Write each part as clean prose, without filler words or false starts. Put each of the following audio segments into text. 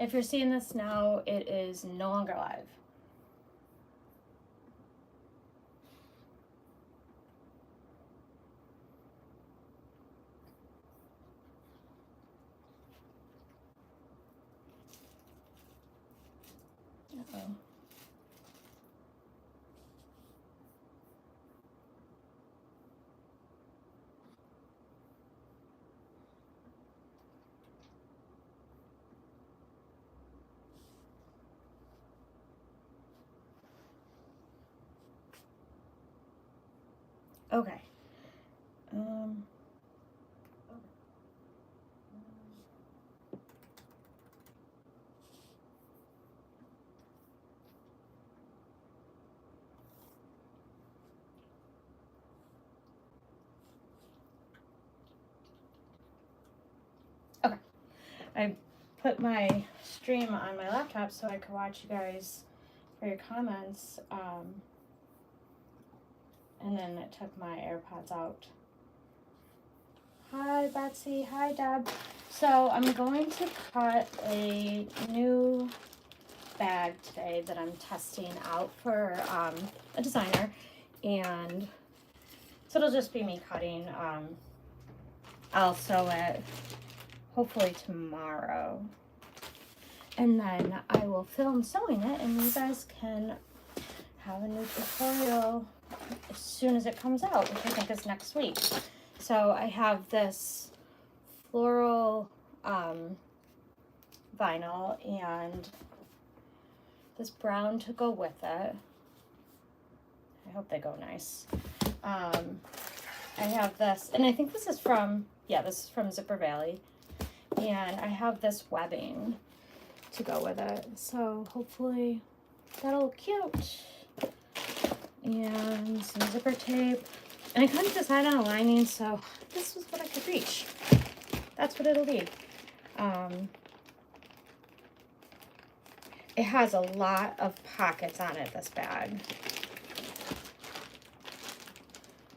If you're seeing this now, it is no longer live. Uh-oh. Okay. Okay. I put my stream on my laptop so I could watch you guys for your comments. And then it took my AirPods out. Hi, Betsy. Hi, Deb. So I'm going to cut a new bag today that I'm testing out for a designer. And so it'll just be me cutting. I'll sew it hopefully tomorrow. And then I will film sewing it and you guys can have a new tutorial as soon as it comes out, which I think is next week. So I have this floral vinyl and this brown to go with it. I hope they go nice. I have this, and I think this is from, yeah, this is from Zipper Valley. And I have this webbing to go with it. So hopefully that'll look cute. And some zipper tape. And I couldn't decide on a lining, so this was what I could reach. That's what it'll be. It has a lot of pockets on it, this bag.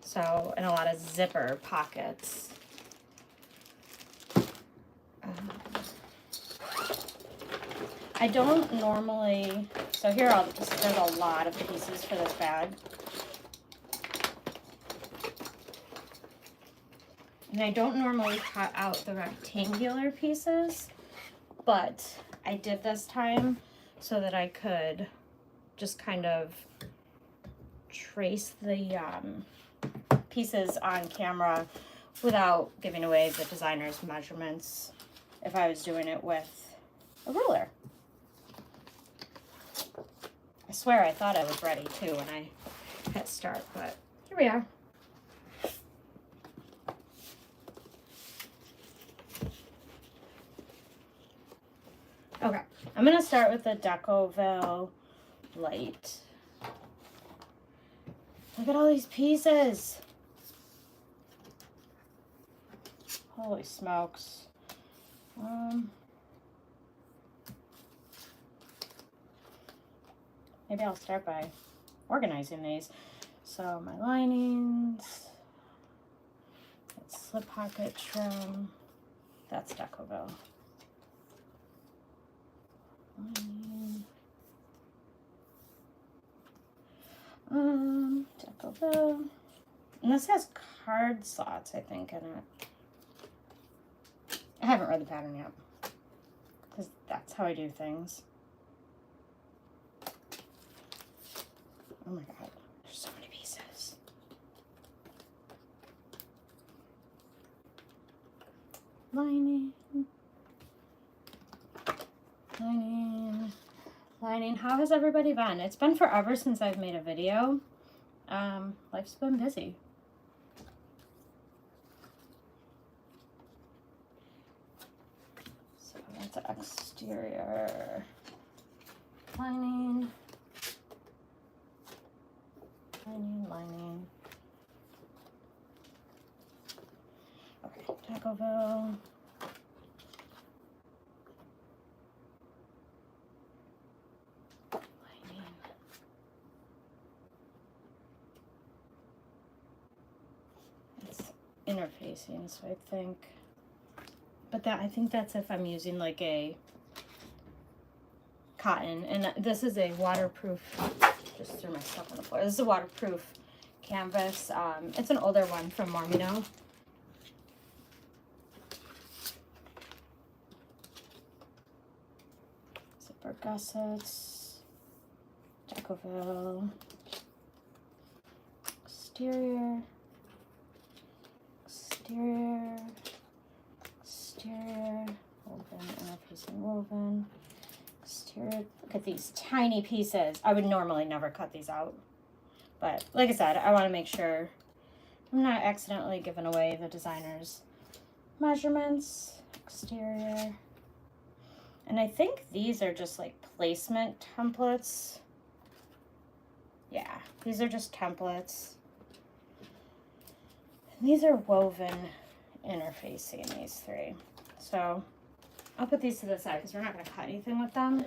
So, and a lot of zipper pockets. I don't normally, so here are all the pieces. There's a lot of pieces for this bag. And I don't normally cut out the rectangular pieces, but I did this time so that I could just kind of trace the pieces on camera without giving away the designer's measurements if I was doing it with a ruler. I swear I thought I was ready too when I hit start, but here we are. Okay, I'm gonna start with the Decoville light. Look at all these pieces. Holy smokes. Maybe I'll start by organizing these. So my linings, that's slip pocket trim, that's Decoville. Lining, Decoville. And this has card slots, I think, in it. I haven't read the pattern yet, because that's how I do things. Oh my god, there's so many pieces. Lining. Lining. Lining. How has everybody been? It's been forever since I've made a video. Life's been busy. So that's an exterior lining. Lining. Okay, Decoville. Lining. It's interfacing, so I think, but that, I think that's if I'm using like a cotton, and this is a waterproof, just threw my stuff on the floor. This is a waterproof canvas. It's an older one from Mormino. Zipper gussets, Decoville, exterior, woven, interfacing woven, exterior. Look at these tiny pieces. I would normally never cut these out, but like I said, I want to make sure I'm not accidentally giving away the designer's measurements. Exterior. And I think these are just like placement templates. Yeah, these are just templates. And these are woven interfacing, these three. So I'll put these to the side because we're not going to cut anything with them.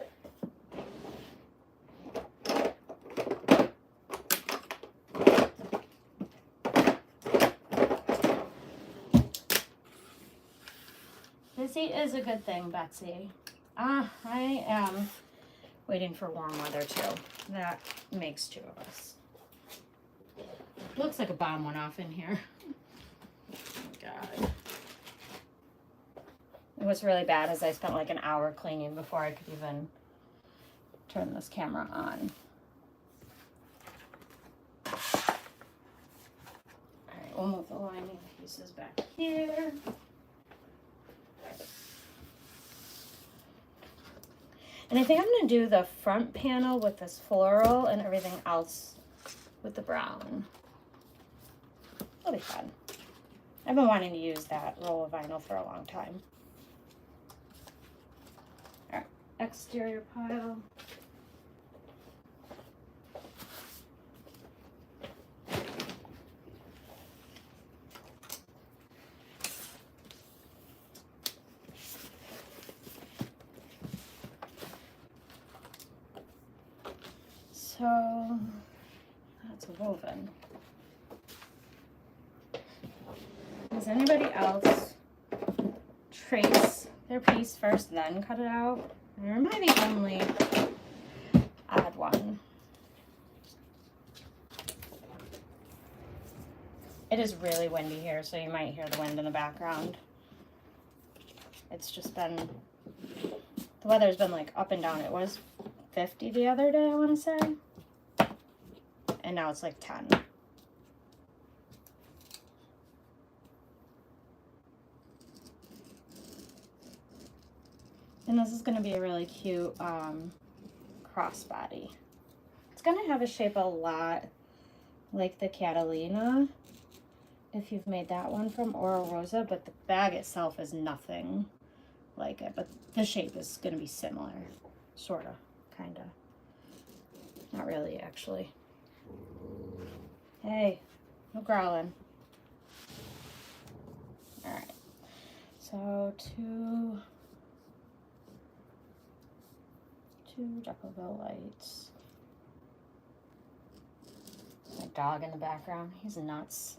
Busy is a good thing, Betsy. I am waiting for warm weather too. That makes two of us. Looks like a bomb went off in here. Oh my God. What's really bad is I spent like an hour cleaning before I could even turn this camera on. All right, we'll move the lining pieces back here. And I think I'm going to do the front panel with this floral and everything else with the brown. It'll be fun. I've been wanting to use that roll of vinyl for a long time. All right, exterior pile. So that's a woven. Does anybody else trace their piece first, then cut it out? Or am I the only odd one? It is really windy here, so you might hear the wind in the background. It's just been, the weather's been like up and down. It was 50 the other day, I want to say. And now it's like 10. And this is going to be a really cute crossbody. It's going to have a shape a lot like the Catalina, if you've made that one from Oro Rosa, but the bag itself is nothing like it. But the shape is going to be similar, sort of, kind of. Not really, actually. Hey, no growling. All right, so two Decoville lights. My dog in the background, he's nuts.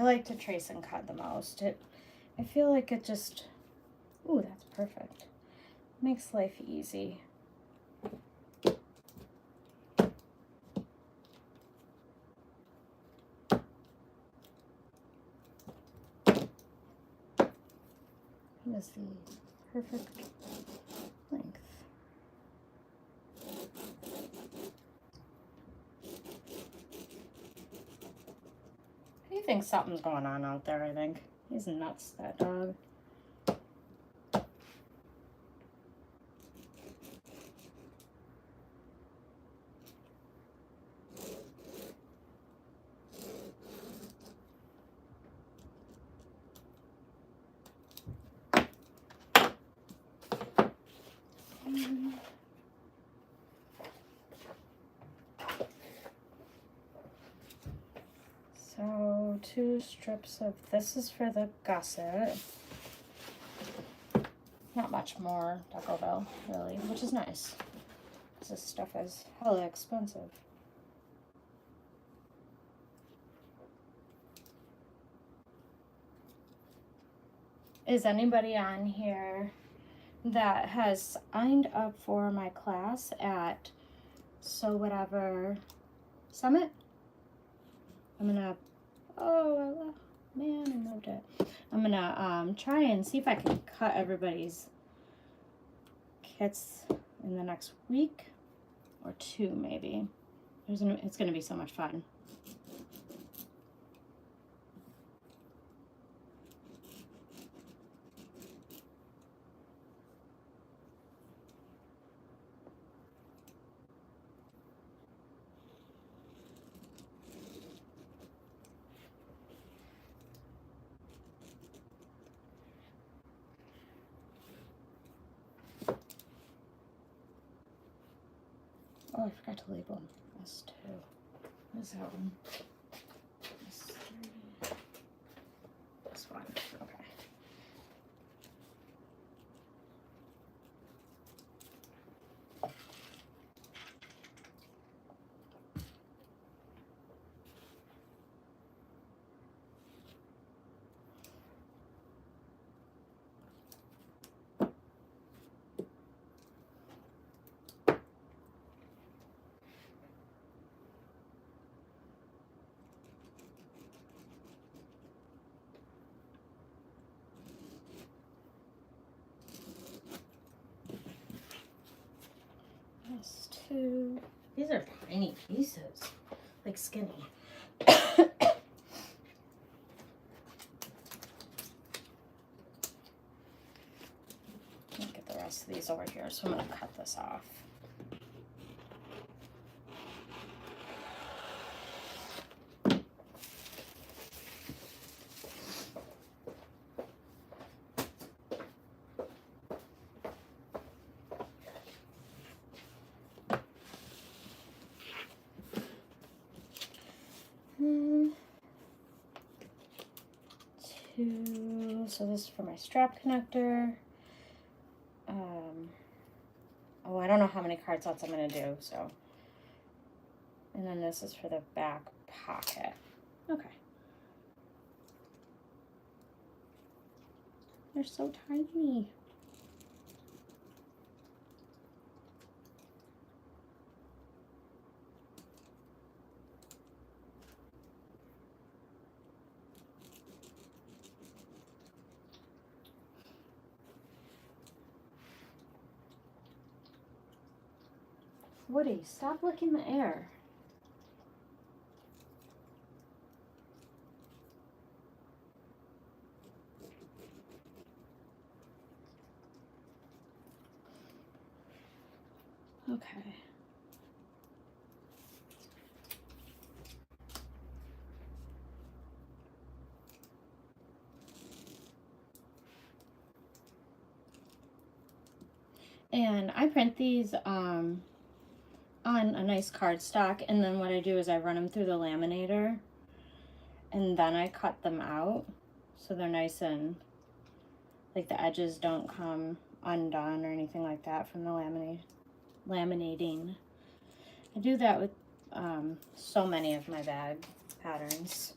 I like to trace and cut the most. I feel like it just, ooh, that's perfect. Makes life easy. What is the perfect length? He thinks something's going on out there, I think. He's nuts, that dog. 2 strips of, this is for the gusset. Not much more deco though, really, which is nice. This stuff is hella expensive. Is anybody on here that has signed up for my class at So Whatever Summit? I'm gonna, oh man, I moved it. I'm gonna try and see if I can cut everybody's kits in the next week or 2 maybe. It's gonna be so much fun. Oh, I forgot to label them. This too. What is that one? This one. Okay. This too. These are tiny pieces, like skinny. Get the rest of these over here, so I'm gonna cut this off. So this is for my strap connector. Oh, I don't know how many card slots I'm gonna do, so. And then this is for the back pocket. Okay. They're so tiny. Woody, stop licking the air. Okay. And I print these on a nice cardstock, and then what I do is I run them through the laminator, and then I cut them out so they're nice and like the edges don't come undone or anything like that from the laminating. I do that with so many of my bag patterns.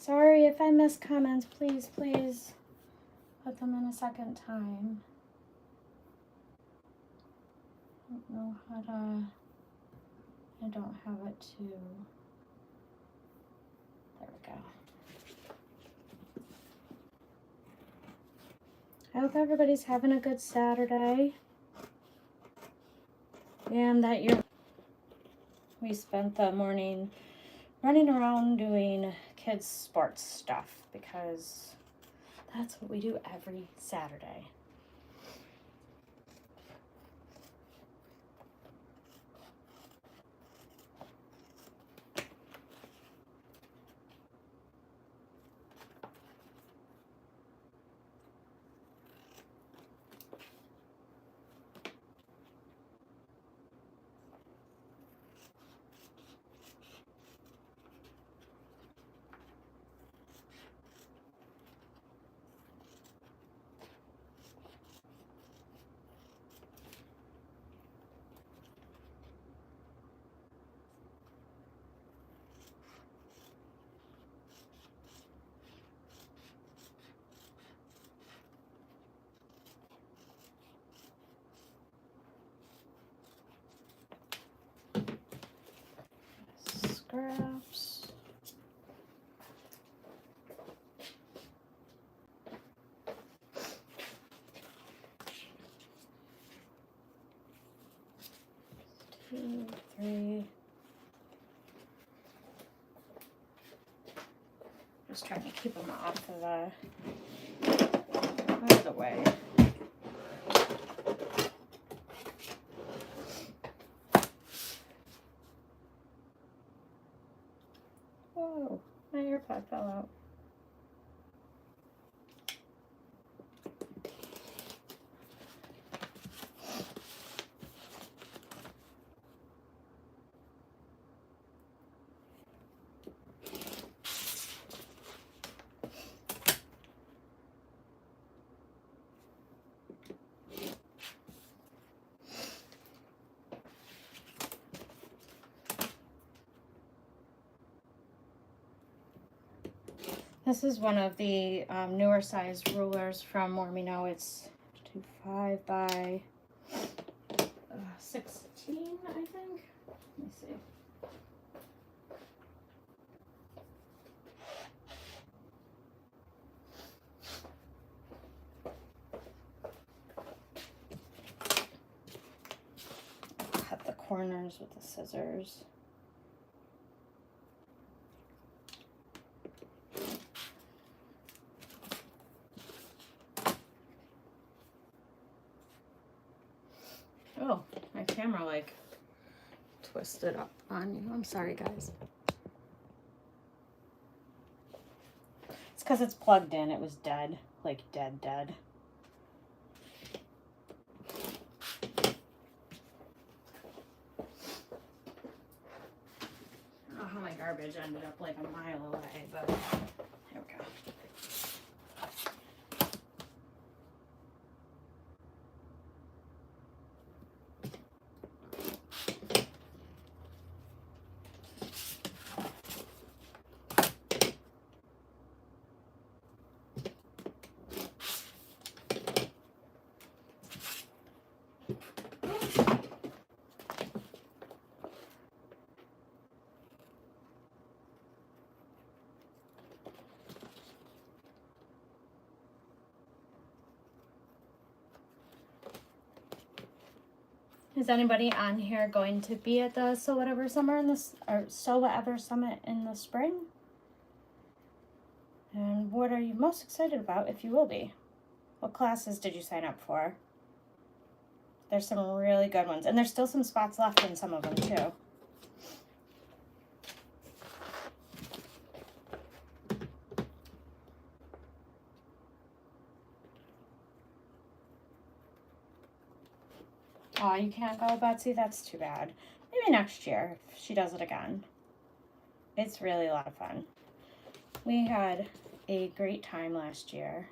Sorry if I miss comments, please put them in a second time. I don't know how to, I don't have it to, there we go. I hope everybody's having a good Saturday. And that we spent the morning running around doing kids sports stuff because that's what we do every Saturday. just trying to keep them out of the way. Whoa, my AirPod fell out. This is one of the newer size rulers from Mormino. It's 2.5 by 16, I think. Let me see. Cut the corners with the scissors. Oh, my camera like twisted up on you. I'm sorry, guys. It's because it's plugged in. It was dead, like dead. I don't know how my garbage ended up like a mile away, but here we go. Is anybody on here going to be at the Sew Whatever Summit in the spring? And what are you most excited about if you will be? What classes did you sign up for? There's some really good ones, and there's still some spots left in some of them too. Oh, you can't go, Betsy? That's too bad. Maybe next year, if she does it again. It's really a lot of fun. We had a great time last year.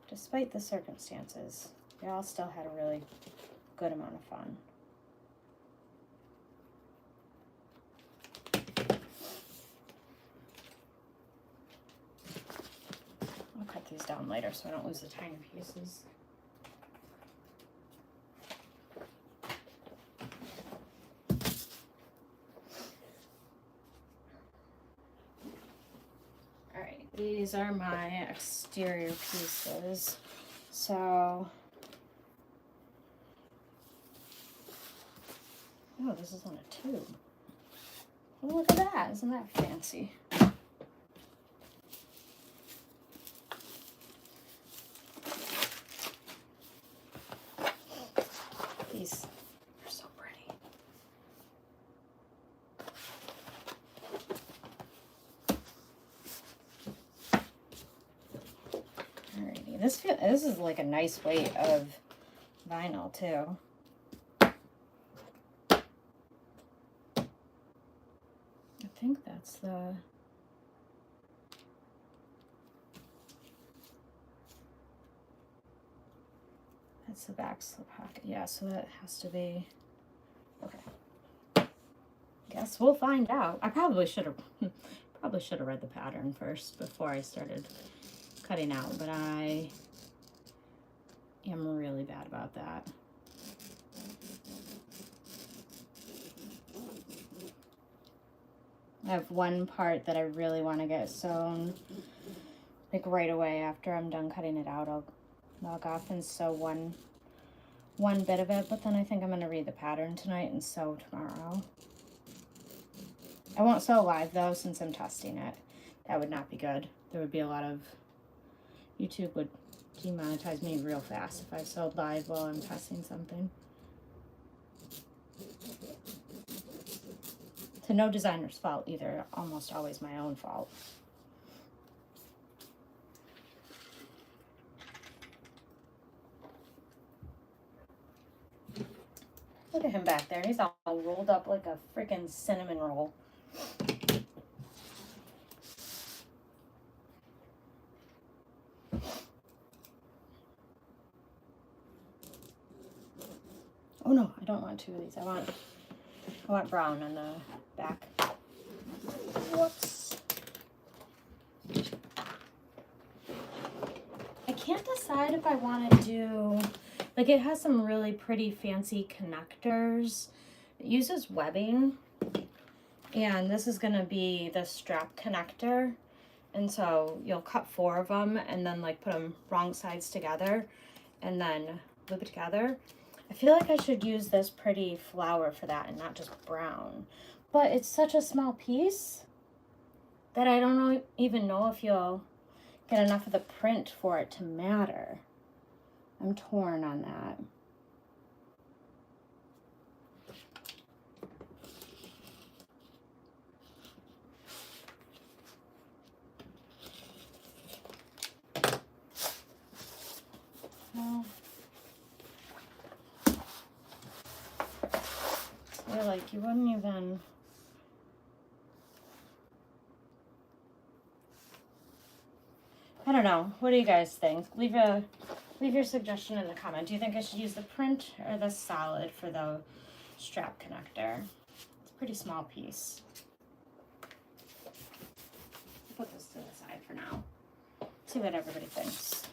Despite the circumstances, we all still had a really good amount of fun. I'll cut these down later so I don't lose the tiny pieces. These are my exterior pieces. So, oh, this is on a tube. Oh, look at that. Isn't that fancy? These are so pretty. Alrighty, this is like a nice weight of vinyl too. I think that's the back slip pocket. Yeah, so that has to be okay. Guess we'll find out. I probably should have read the pattern first before I started cutting out, but I am really bad about that. I have one part that I really want to get sewn like right away after I'm done cutting it out. I'll log off and sew one bit of it, but then I think I'm going to read the pattern tonight and sew tomorrow. I won't sew live though since I'm testing it. that would not be good. There would be a lot of, YouTube would demonetize me real fast if I sold live while I'm testing something. To no designer's fault either, almost always my own fault. Look at him back there. He's all rolled up like a freaking cinnamon roll. Oh no, I don't want 2 of these. I want brown on the back. Whoops. I can't decide if I want to do, like, it has some really pretty fancy connectors. It uses webbing, and this is going to be the strap connector. And so you'll cut 4 of them and then like put them wrong sides together and then loop it together. I feel like I should use this pretty flower for that and not just brown. But it's such a small piece that I don't even know if you'll get enough of the print for it to matter. I'm torn on that. Well, you're like, you wouldn't even... I don't know. What do you guys think? Leave your suggestion in the comment. Do you think I should use the print or the solid for the strap connector? It's a pretty small piece. Put this to the side for now. See what everybody thinks.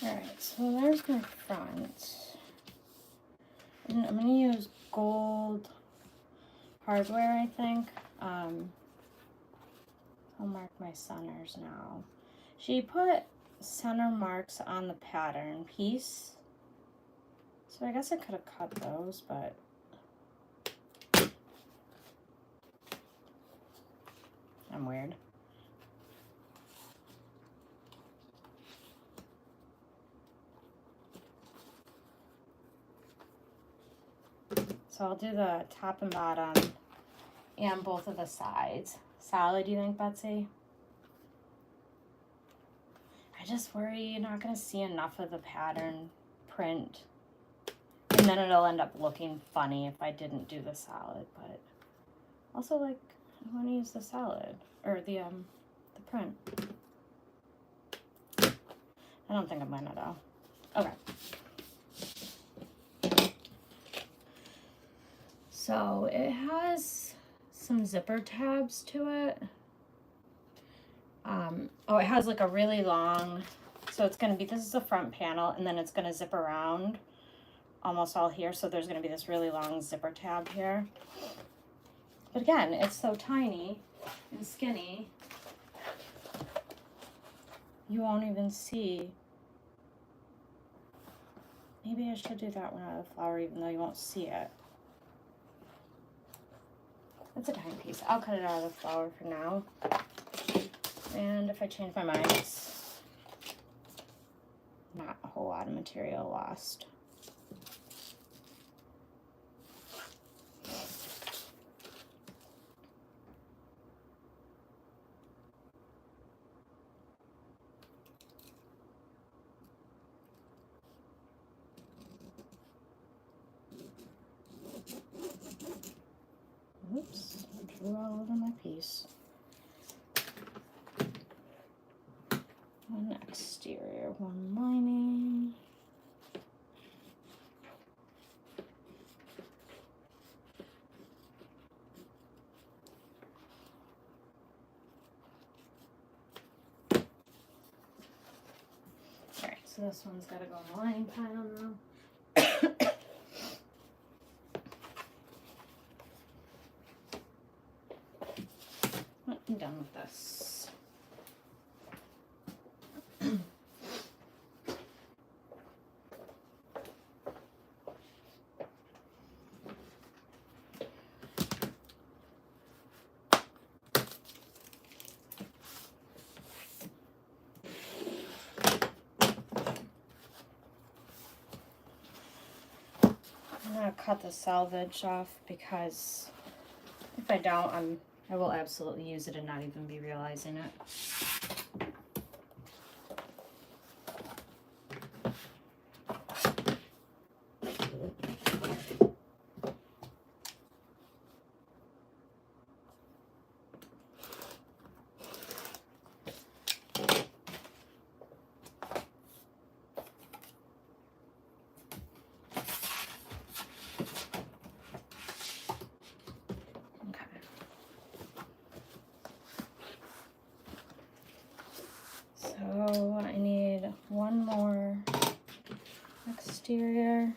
Alright, so there's my front. And I'm going to use gold hardware, I think. I'll mark my centers now. She put center marks on the pattern piece. So I guess I could have cut those, but... I'm weird. So I'll do the top and bottom and both of the sides. Solid, you think, Betsy? I just worry you're not going to see enough of the pattern print. And then it'll end up looking funny if I didn't do the solid. But also, like, I want to use the solid. Or the print. I don't think I'm going to, though. Okay. So it has some zipper tabs to it. Oh, it has like a really long, so it's going to be, this is the front panel, and then it's going to zip around almost all here. So there's going to be this really long zipper tab here. But again, it's so tiny and skinny, you won't even see. Maybe I should do that one out of the flower, even though you won't see it. It's a tiny piece. I'll cut it out of the flower for now. And if I change my mind, it's not a whole lot of material lost. flew all over my piece. One exterior, one lining. Alright, so this one's got to go in the lining pile now. I'm done with this. I'm gonna cut the selvage off because if I don't, I will absolutely use it and not even be realizing it. So I need one more exterior.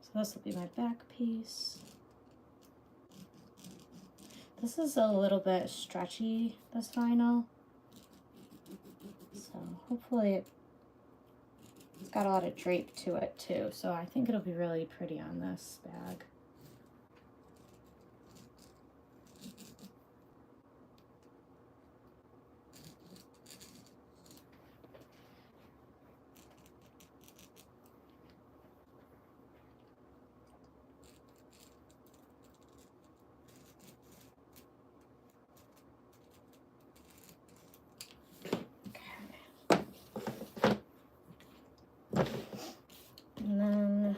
So this will be my back piece. This is a little bit stretchy, this vinyl. So hopefully it's got a lot of drape to it too. So I think it'll be really pretty on this bag. And then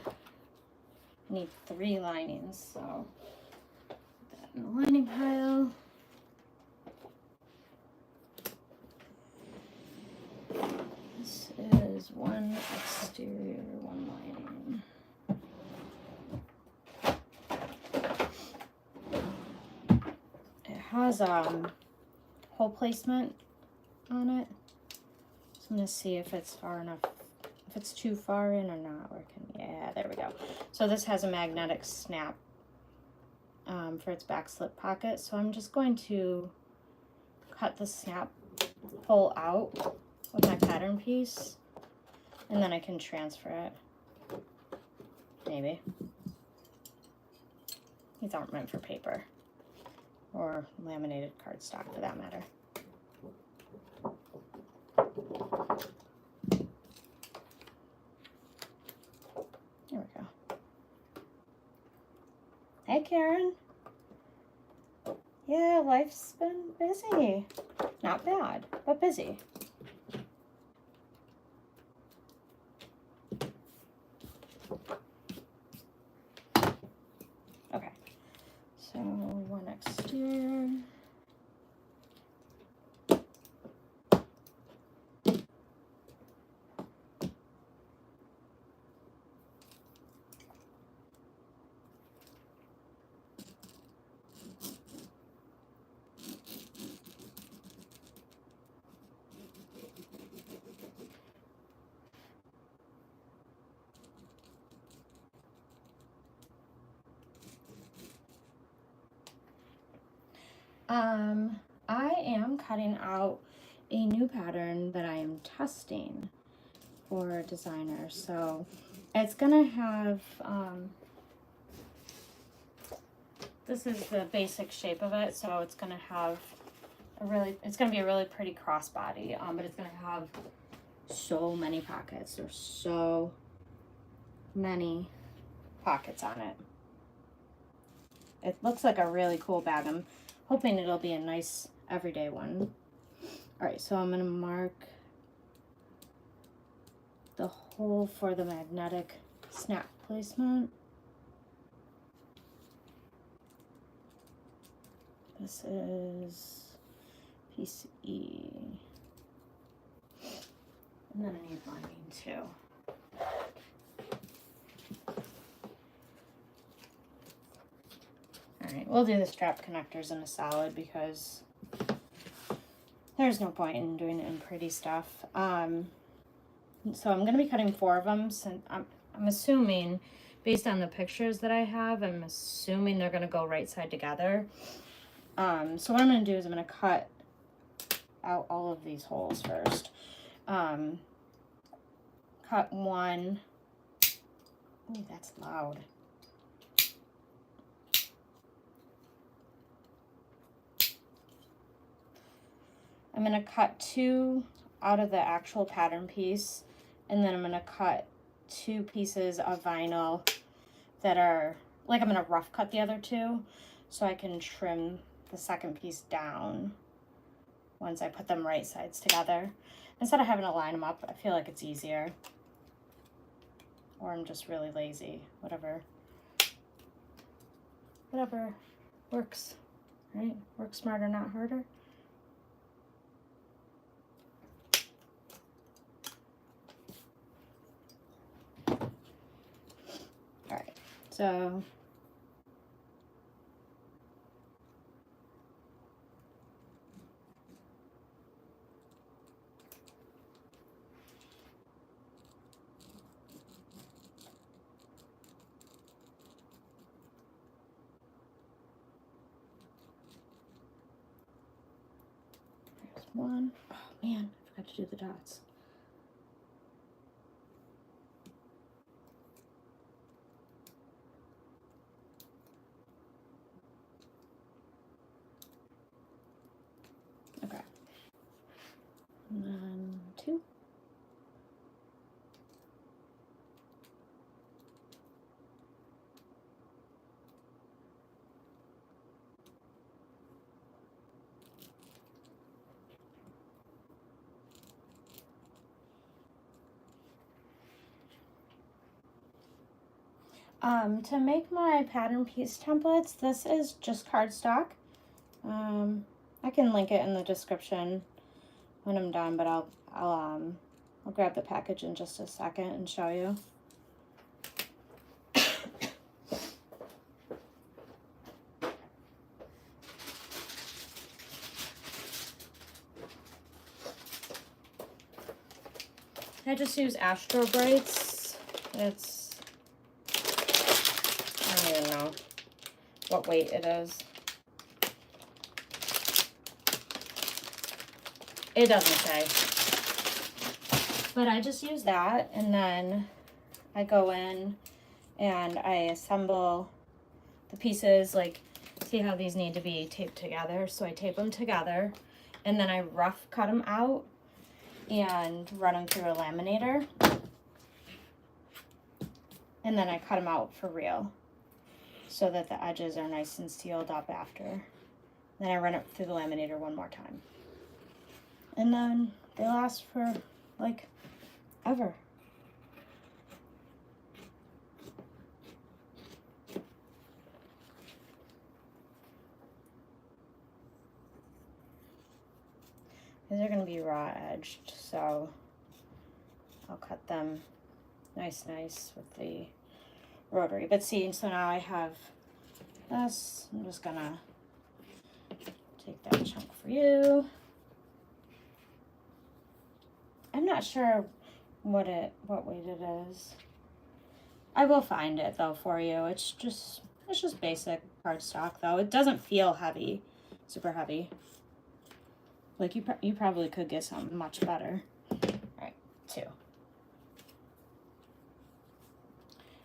I need 3 linings, so put that in the lining pile. This is one exterior, one lining. It has hole placement on it. So I'm gonna see if it's far enough. If it's too far in or not working. Yeah, there we go. So this has a magnetic snap for its back slip pocket. So I'm just going to cut the snap hole out with my pattern piece, and then I can transfer it. Maybe. These aren't meant for paper or laminated cardstock for that matter. There we go. Hey, Karen. Yeah, life's been busy. Not bad, but busy. Okay, so one exterior. I am cutting out a new pattern that I am testing for designers. So it's gonna have, this is the basic shape of it. So it's gonna have it's gonna be a really pretty crossbody, but it's gonna have so many pockets. There's so many pockets on it. It looks like a really cool bag. I'm hoping it'll be a nice everyday one. All right, so I'm gonna mark the hole for the magnetic snap placement. This is piece E. And then I need lining too. All right, we'll do the strap connectors in a solid because there's no point in doing it in pretty stuff. So I'm gonna be cutting 4 of them, since I'm assuming, based on the pictures that I have, I'm assuming they're gonna go right side together. So what I'm gonna do is I'm gonna cut out all of these holes first. Cut one. Ooh, that's loud. I'm gonna cut 2 out of the actual pattern piece, and then I'm gonna cut 2 pieces of vinyl that are, like, I'm gonna rough cut the other 2 so I can trim the second piece down once I put them right sides together. Instead of having to line them up, I feel like it's easier. Or I'm just really lazy, whatever works, right? Work smarter, not harder. All right, so there's one. Oh man, I forgot to do the dots. Okay. And then 2. To make my pattern piece templates, this is just cardstock. I can link it in the description when I'm done, but I'll grab the package in just a second and show you. I just use Astro Brights. It's, I don't even know what weight it is. It doesn't say. But I just use that, and then I go in and I assemble the pieces. Like, see how these need to be taped together? So I tape them together, and then I rough cut them out and run them through a laminator. And then I cut them out for real so that the edges are nice and sealed up after. Then I run it through the laminator one more time. And then they last for, like, ever. These are going to be raw edged, so I'll cut them nice with the rotary. But see, so now I have this. I'm just going to take that chunk for you. I'm not sure what weight it is. I will find it though for you. It's just basic cardstock though. It doesn't feel heavy, super heavy. Like you probably could get something much better. All right, 2.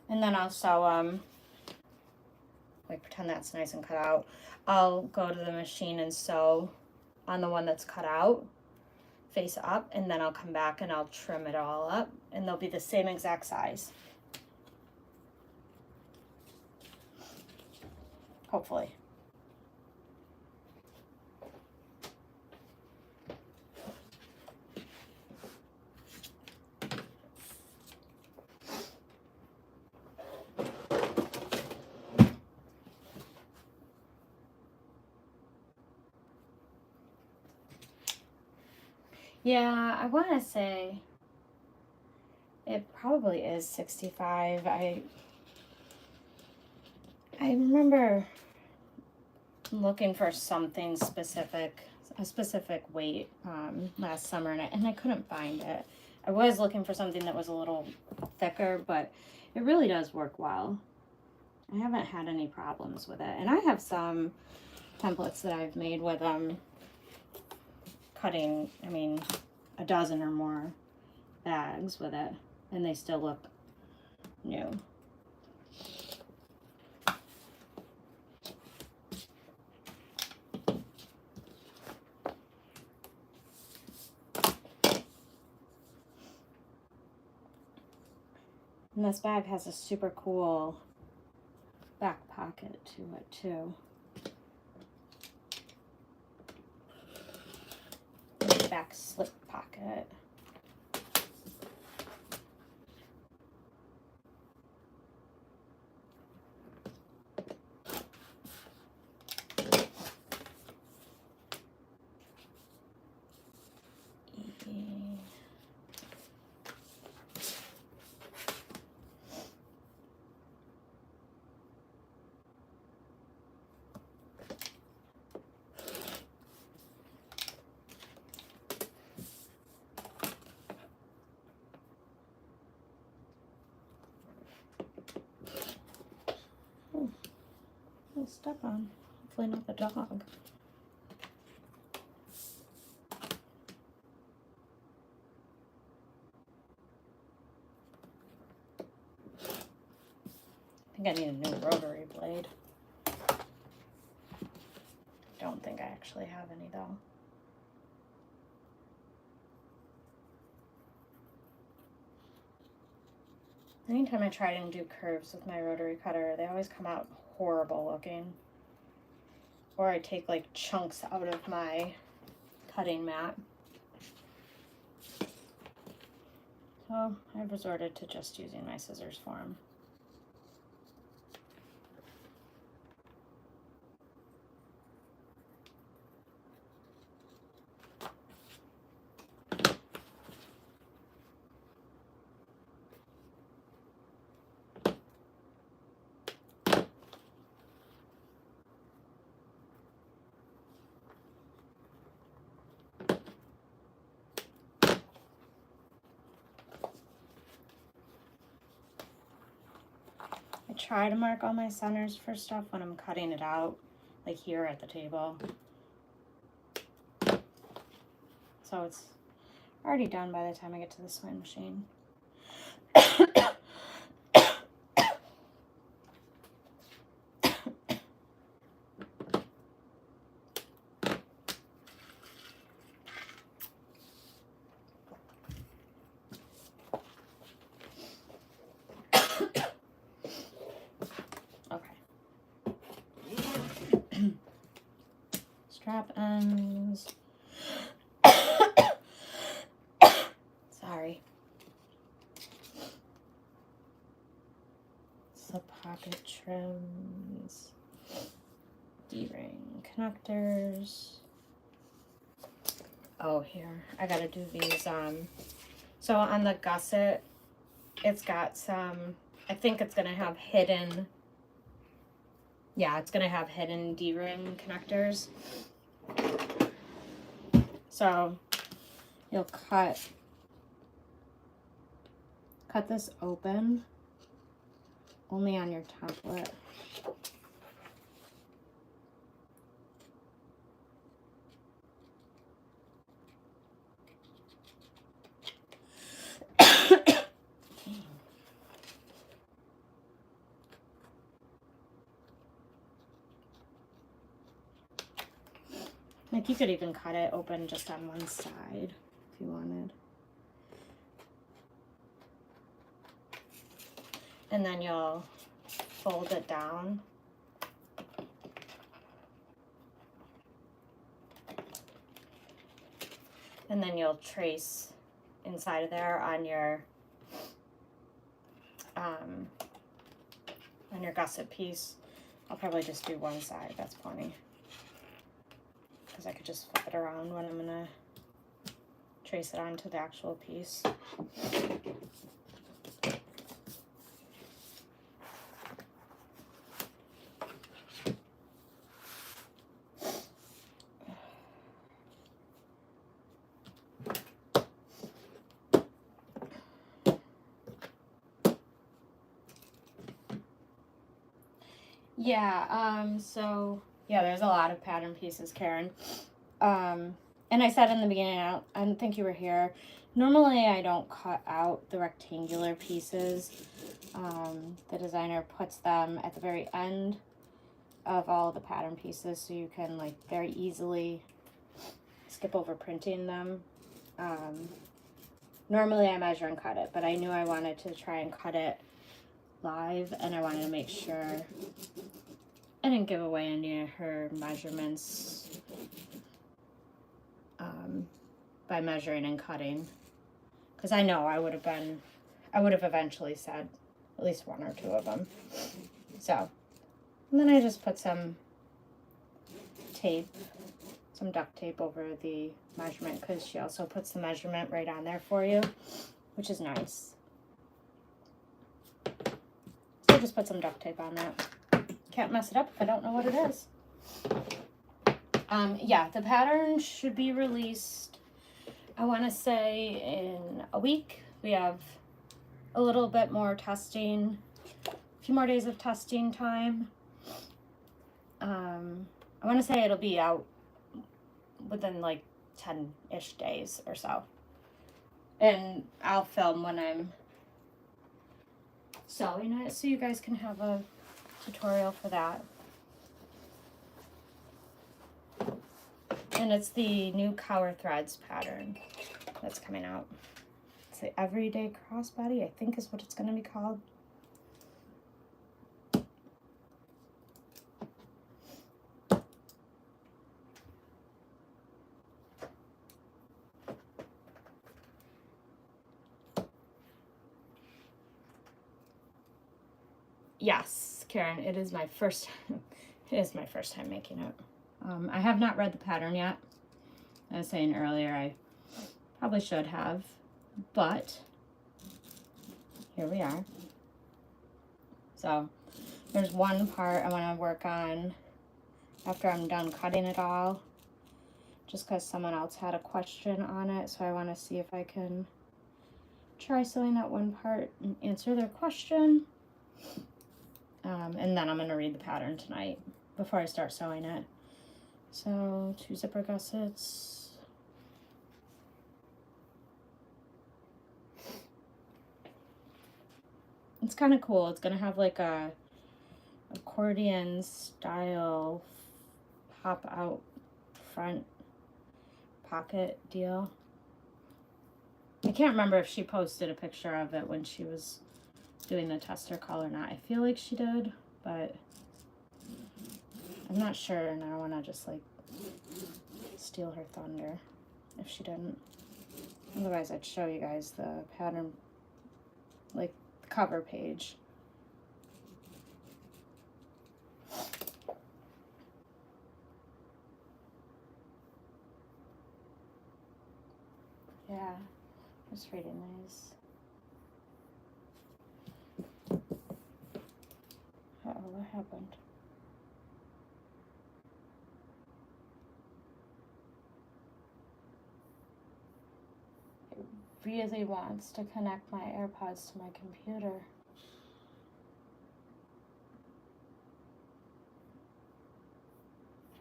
And then I'll sew like pretend that's nice and cut out. I'll go to the machine and sew on the one that's cut out, face up, and then I'll come back and I'll trim it all up, and they'll be the same exact size. Hopefully. Yeah, I want to say it probably is 65. I remember looking for something specific, a specific weight last summer, and I couldn't find it. I was looking for something that was a little thicker, but it really does work well. I haven't had any problems with it. And I have some templates that I've made with cutting, I mean, a dozen or more bags with it, and they still look new. And this bag has a super cool back pocket to it too. Back slip pocket. I'll step on. Hopefully not the dog. I think I need a new rotary blade. Don't think I actually have any though. Anytime I try and do curves with my rotary cutter, they always come out horrible looking. Or I take like chunks out of my cutting mat. So I've resorted to just using my scissors for them. I try to mark all my centers for stuff when I'm cutting it out, like here at the table. So it's already done by the time I get to the sewing machine. Strap ends. Sorry. Slip pocket trims. D-ring connectors. Oh, here. I gotta do these. So on the gusset, it's got some, I think it's gonna have hidden, yeah, it's gonna have hidden D-ring connectors. So you'll cut this open only on your template. Like you could even cut it open just on one side if you wanted. And then you'll fold it down. And then you'll trace inside of there on your gusset piece. I'll probably just do one side, that's plenty. Because I could just flip it around when I'm gonna trace it onto the actual piece. Yeah, so, yeah, there's a lot of pattern pieces, Karen. And I said in the beginning, I don't think you were here. Normally, I don't cut out the rectangular pieces. The designer puts them at the very end of all the pattern pieces so you can, like, very easily skip over printing them. Normally, I measure and cut it, but I knew I wanted to try and cut it live, and I wanted to make sure I didn't give away any of her measurements by measuring and cutting, because I know I would have eventually said at least one or two of them. So, and then I just put some tape, some duct tape over the measurement, because she also puts the measurement right on there for you, which is nice. So I just put some duct tape on that. Can't mess it up if I don't know what it is. Yeah, the pattern should be released, I want to say, in a week. We have a little bit more testing, a few more days of testing time. I want to say it'll be out within like 10-ish days or so. And I'll film when I'm sewing it so you guys can have a tutorial for that. And it's the new Kaur threads pattern that's coming out. It's the Everyday Crossbody, I think is what it's going to be called. Yes, Karen, it is my first time making it. I have not read the pattern yet. I was saying earlier I probably should have, but here we are. So there's one part I want to work on after I'm done cutting it all, just because someone else had a question on it, so I want to see if I can try sewing that one part and answer their question. And then I'm going to read the pattern tonight before I start sewing it. So 2 zipper gussets. It's kind of cool. It's going to have like a accordion style pop out front pocket deal. I can't remember if she posted a picture of it when she was doing the tester call or not. I feel like she did, but I'm not sure, and I don't want to just like steal her thunder if she didn't. Otherwise, I'd show you guys the pattern, like the cover page. Yeah, just reading these. Uh-oh, what happened? It really wants to connect my AirPods to my computer.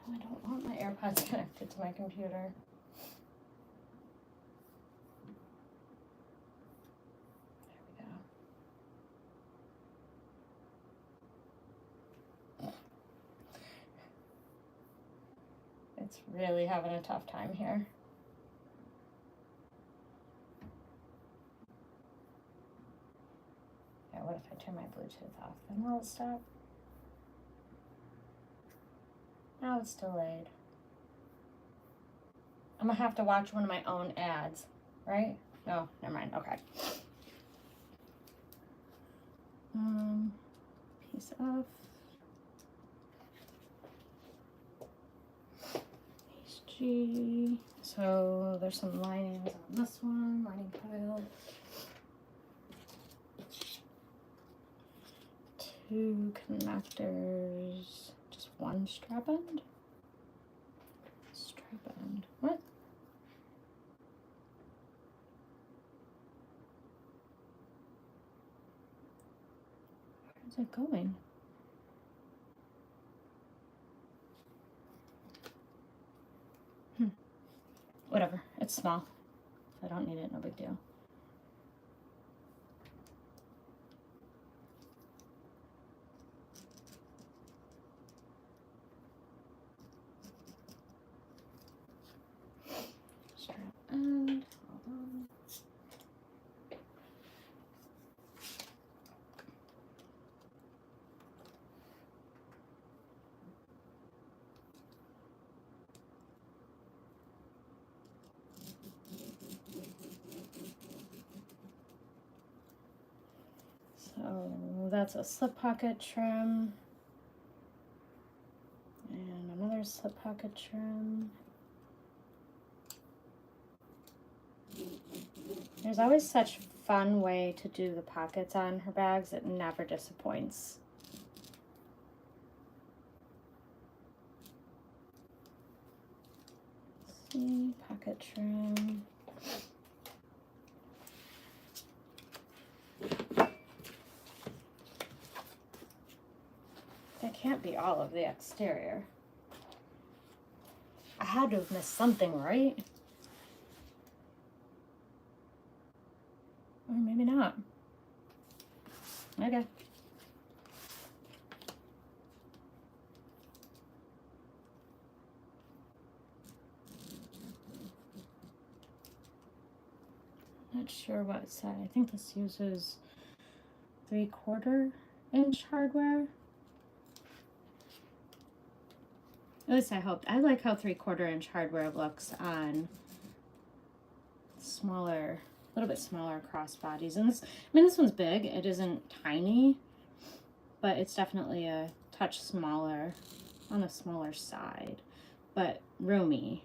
No, I don't want my AirPods connected to my computer. It's really having a tough time here. Yeah, what if I turn my Bluetooth off? Then will it stop? Now it's delayed. I'm gonna have to watch one of my own ads, right? No, never mind. Okay. Piece of HG. So So there's some linings on this one, lining pile. 2 connectors, just 1 strap end? Strap end, what? Where's it going? Whatever, it's small. If I don't need it, no big deal. Strap end, hold on. So that's a slip pocket trim and another slip pocket trim. There's always such a fun way to do the pockets on her bags. It never disappoints. Let's see, pocket trim. That can't be all of the exterior. I had to have missed something, right? Or maybe not. Okay. Not sure what side. I think this uses 3/4 inch hardware. At least I hope. I like how 3/4 inch hardware looks on smaller, a little bit smaller crossbodies. And this, I mean, this one's big. It isn't tiny, but it's definitely a touch smaller, on the smaller side, but roomy.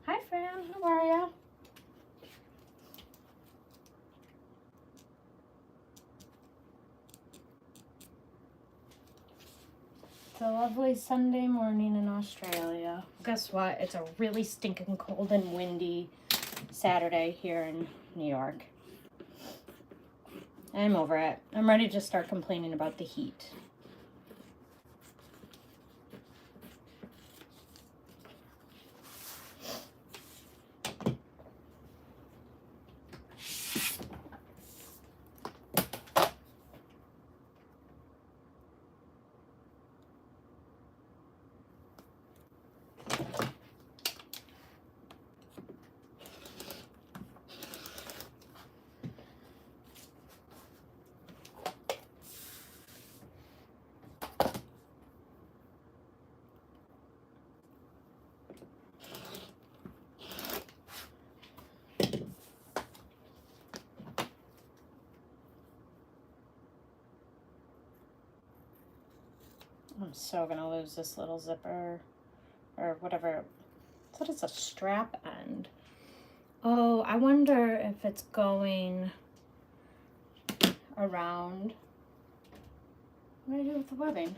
Hi, Fran. How are ya? It's a lovely Sunday morning in Australia. Guess what? It's a really stinking cold and windy Saturday here in New York. I'm over it. I'm ready to start complaining about the heat. I'm so gonna lose this little zipper or whatever. I thought it's a strap end. Oh, I wonder if it's going around. What do I do with the webbing?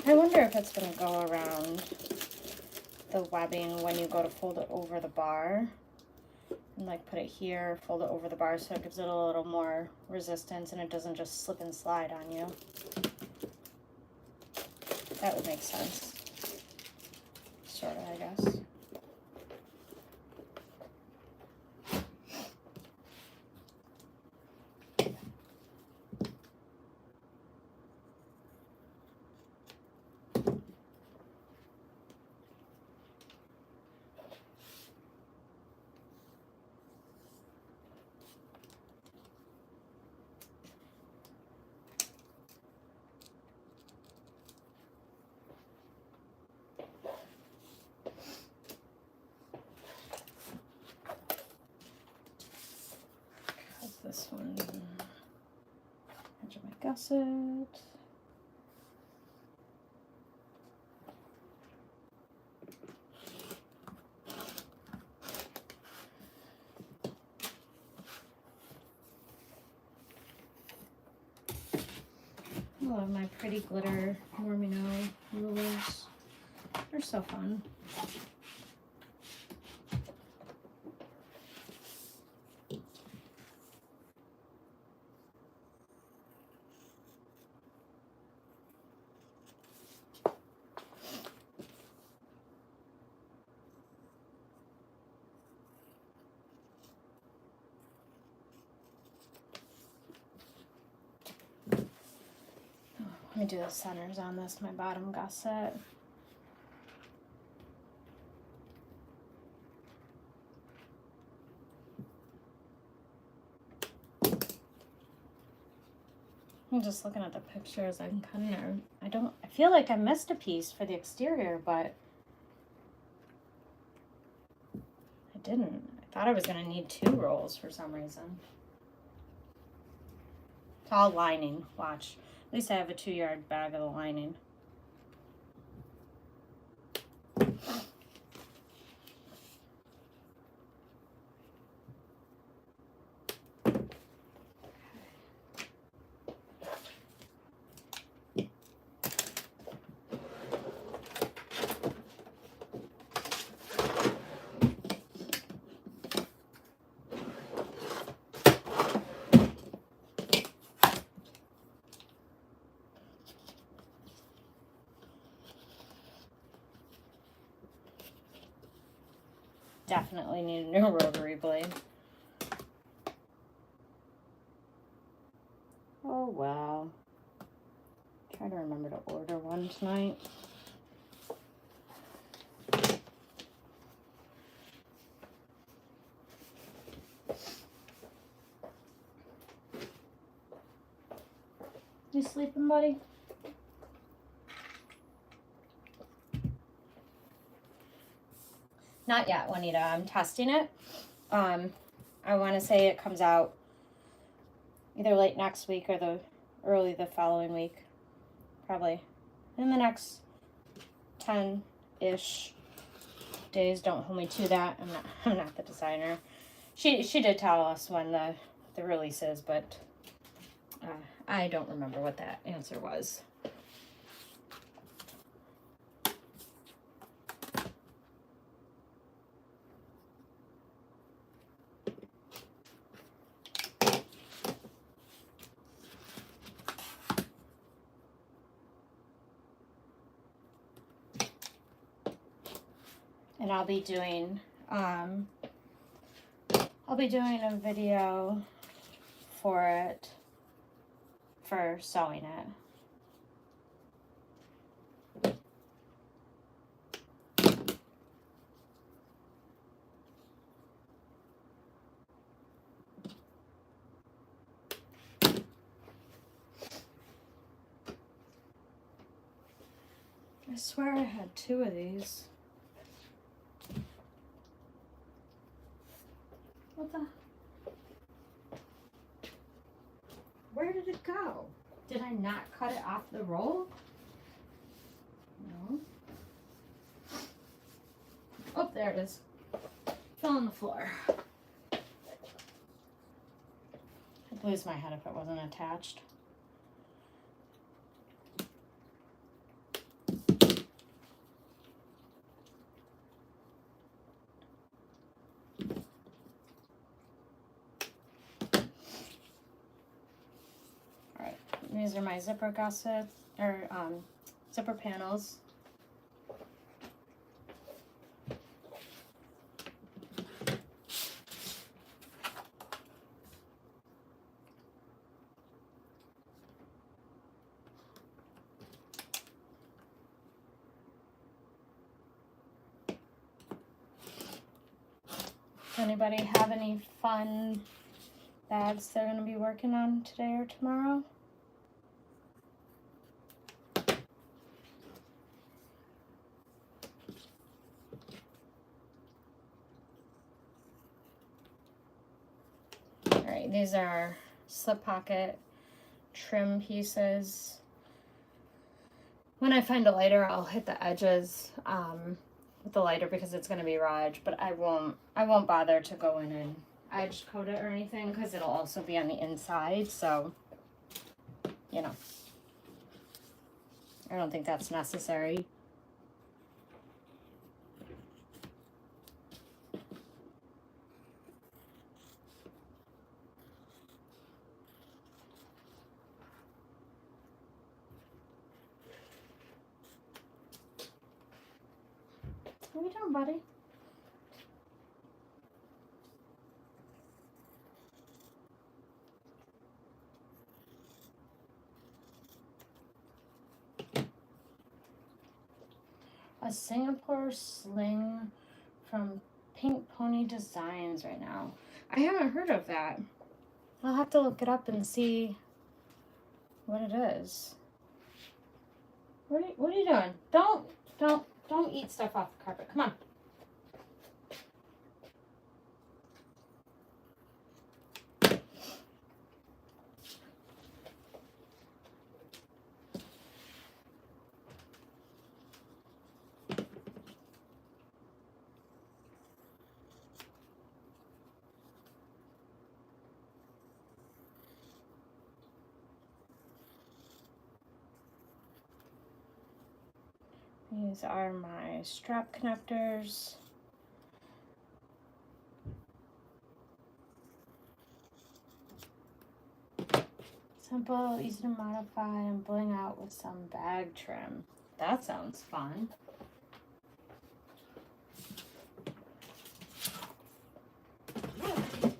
I wonder if it's gonna go around the webbing when you go to fold it over the bar. And like put it here, fold it over the bar so it gives it a little more resistance and it doesn't just slip and slide on you. That would make sense. Sort of, I guess. gusset. I love my pretty glitter Mormino rulers. They're so fun. Let me do the centers on this, my bottom gusset. I'm just looking at the pictures. I'm kind of, I feel like I missed a piece for the exterior, but I didn't. I thought I was going to need 2 rolls for some reason. It's all lining, watch. At least I have a 2-yard bag of the lining. Definitely need a new rotary blade. Oh wow. Try to remember to order one tonight. You sleeping, buddy? Not yet, Juanita. I'm testing it. I want to say it comes out either late next week or early the following week. Probably in the next 10-ish days. Don't hold me to that. I'm not the designer. She did tell us when the release is, but I don't remember what that answer was. And I'll be doing a video for it, for sewing it. I swear I had 2 of these. What the? Where did it go? Did I not cut it off the roll? No. Oh, there it is. Fell on the floor. I'd lose my head if it wasn't attached. These are my zipper gussets, or zipper panels. Does anybody have any fun bags they're going to be working on today or tomorrow? These are slip pocket trim pieces. When I find a lighter, I'll hit the edges with the lighter because it's going to be raw edge, but I won't bother to go in and edge coat it or anything because it'll also be on the inside, so you know, I don't think that's necessary. What are you doing, buddy? A Singapore sling from Pink Pony Designs right now. I haven't heard of that. I'll have to look it up and see what it is. What are you doing? Don't eat stuff off the carpet. Come on. These are my strap connectors. Simple, easy to modify, and bling out with some bag trim. That sounds fun. Alright,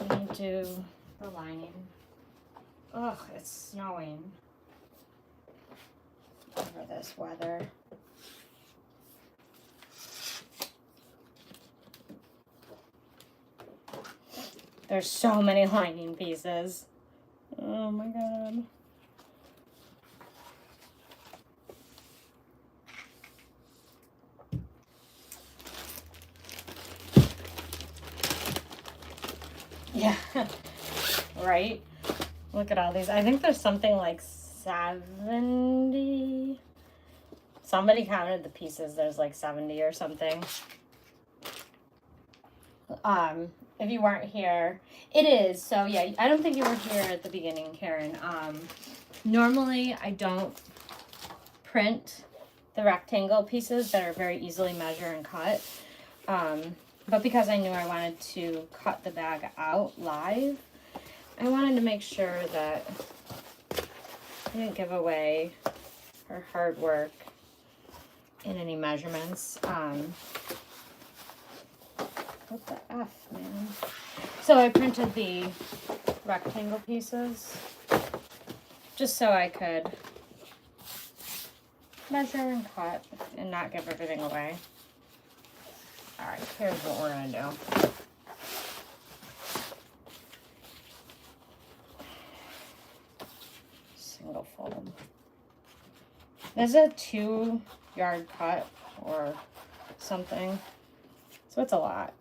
let me do the lining. Ugh, it's snowing over this weather. There's so many lining pieces. Oh my god. Yeah, right? Look at all these. I think there's something like 70. Somebody counted the pieces. There's like 70 or something. If you weren't here, it is. So yeah, I don't think you were here at the beginning, Karen. Normally I don't print the rectangle pieces that are very easily measured and cut. But because I knew I wanted to cut the bag out live, I wanted to make sure that I didn't give away her hard work in any measurements. What the F, man? So I printed the rectangle pieces just so I could measure and cut and not give everything away. All right, here's what we're gonna do. Single fold. This is a 2-yard cut or something, so it's a lot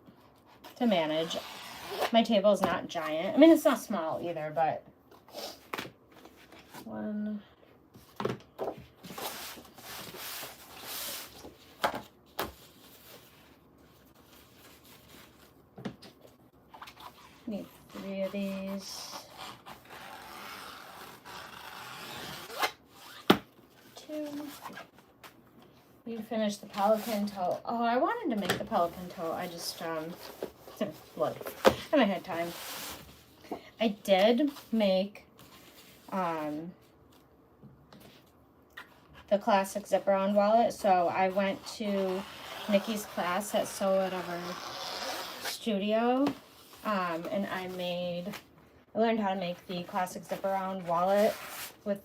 to manage. My table is not giant. I mean, it's not small either, but one. Need 3 of these. 2. You finished the pelican toe. Oh, I wanted to make the pelican toe. I just look, I haven't had time. I did make the classic zipper-on wallet. So I went to Nikki's class at Sew Whatever Studio, and I learned how to make the classic zipper-on wallet with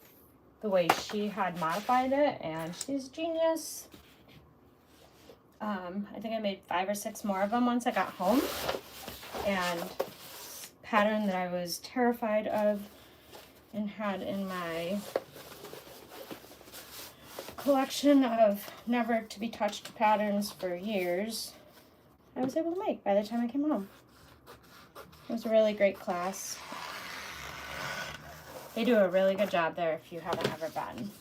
the way she had modified it, and she's a genius. I think I made 5 or 6 more of them once I got home, and pattern that I was terrified of and had in my collection of never to be touched patterns for years, I was able to make by the time I came home. It was a really great class. They do a really good job there if you haven't ever been.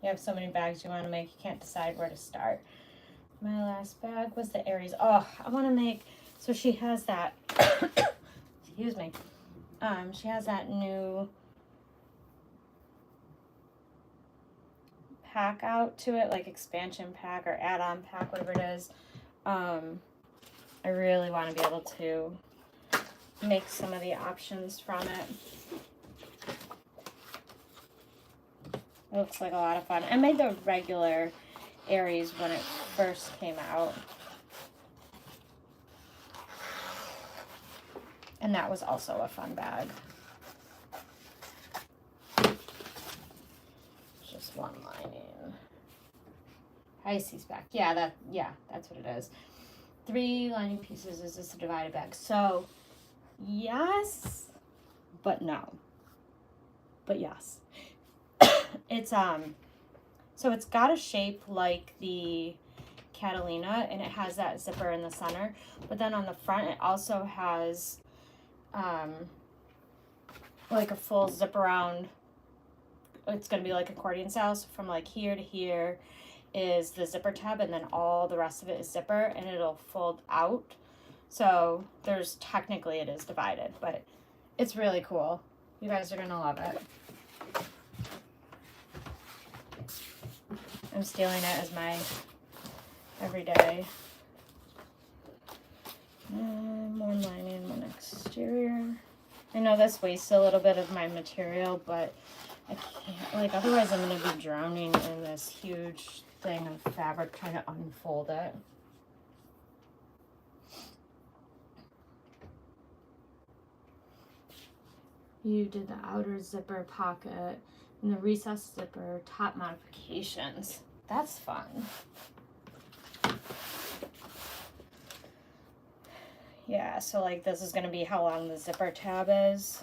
You have so many bags you want to make, you can't decide where to start. My last bag was the Aries. Oh, I want to make, so she has that, excuse me, she has that new pack out to it, like expansion pack or add-on pack, whatever it is. I really want to be able to make some of the options from it. It looks like a lot of fun. I made the regular Aries when it first came out. And that was also a fun bag. Just one lining. Pisces back. Yeah, that's what it is. 3 lining pieces. Is this a divided bag? So, yes, but no. But yes. It's so it's got a shape like the Catalina, and it has that zipper in the center, but then on the front it also has like a full zip around. It's going to be like accordion style, so from like here to here is the zipper tab, and then all the rest of it is zipper, and it'll fold out. So there's, technically it is divided, but it's really cool. You guys are gonna love it. I'm stealing it as my everyday. One lining, one exterior. I know this wastes a little bit of my material, but I can't, like, otherwise I'm gonna be drowning in this huge thing of fabric trying to unfold it. You did the outer zipper pocket and the recessed zipper top modifications. That's fun. Yeah, so like this is going to be how long the zipper tab is.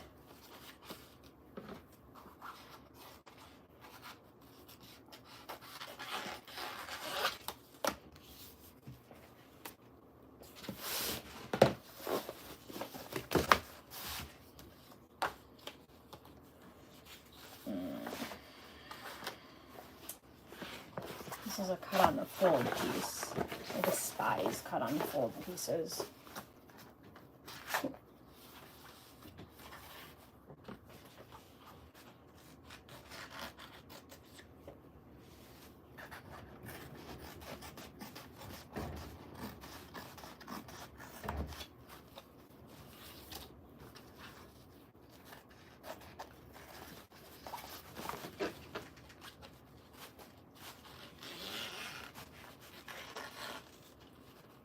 This is a cut on the fold piece. I despise cut on fold pieces.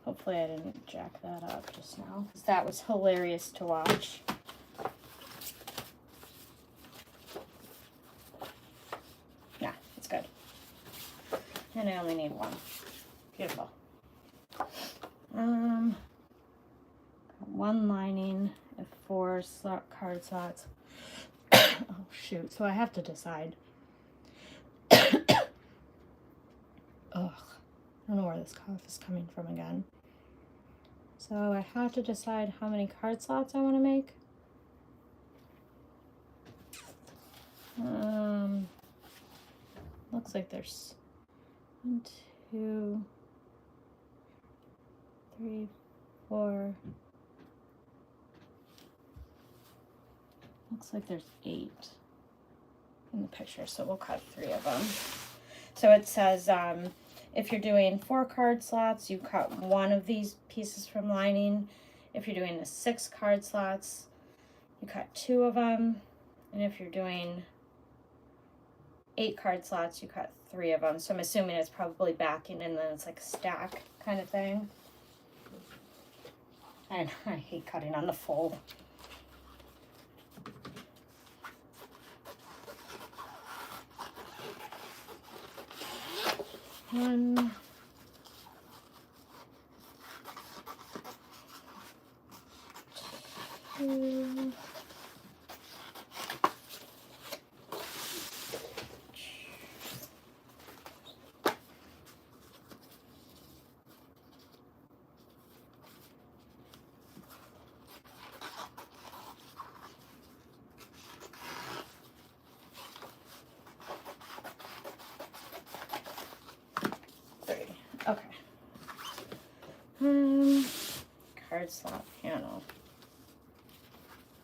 Hopefully I didn't jack that up just now. That was hilarious to watch. Yeah, it's good. And I only need one. Beautiful. One lining and 4 card slots. Oh shoot, so I have to decide. Ugh, I don't know where this cough is coming from again. So I have to decide how many card slots I want to make. Looks like there's 1, 2, 3, 4. Looks like there's 8 in the picture, so we'll cut 3 of them. So it says, if you're doing 4 card slots, you cut 1 of these pieces from lining. If you're doing the 6 card slots, you cut 2 of them. And if you're doing 8 card slots, you cut 3 of them. So I'm assuming it's probably backing and then it's like a stack kind of thing. And I hate cutting on the fold. One, 2, card slot panel.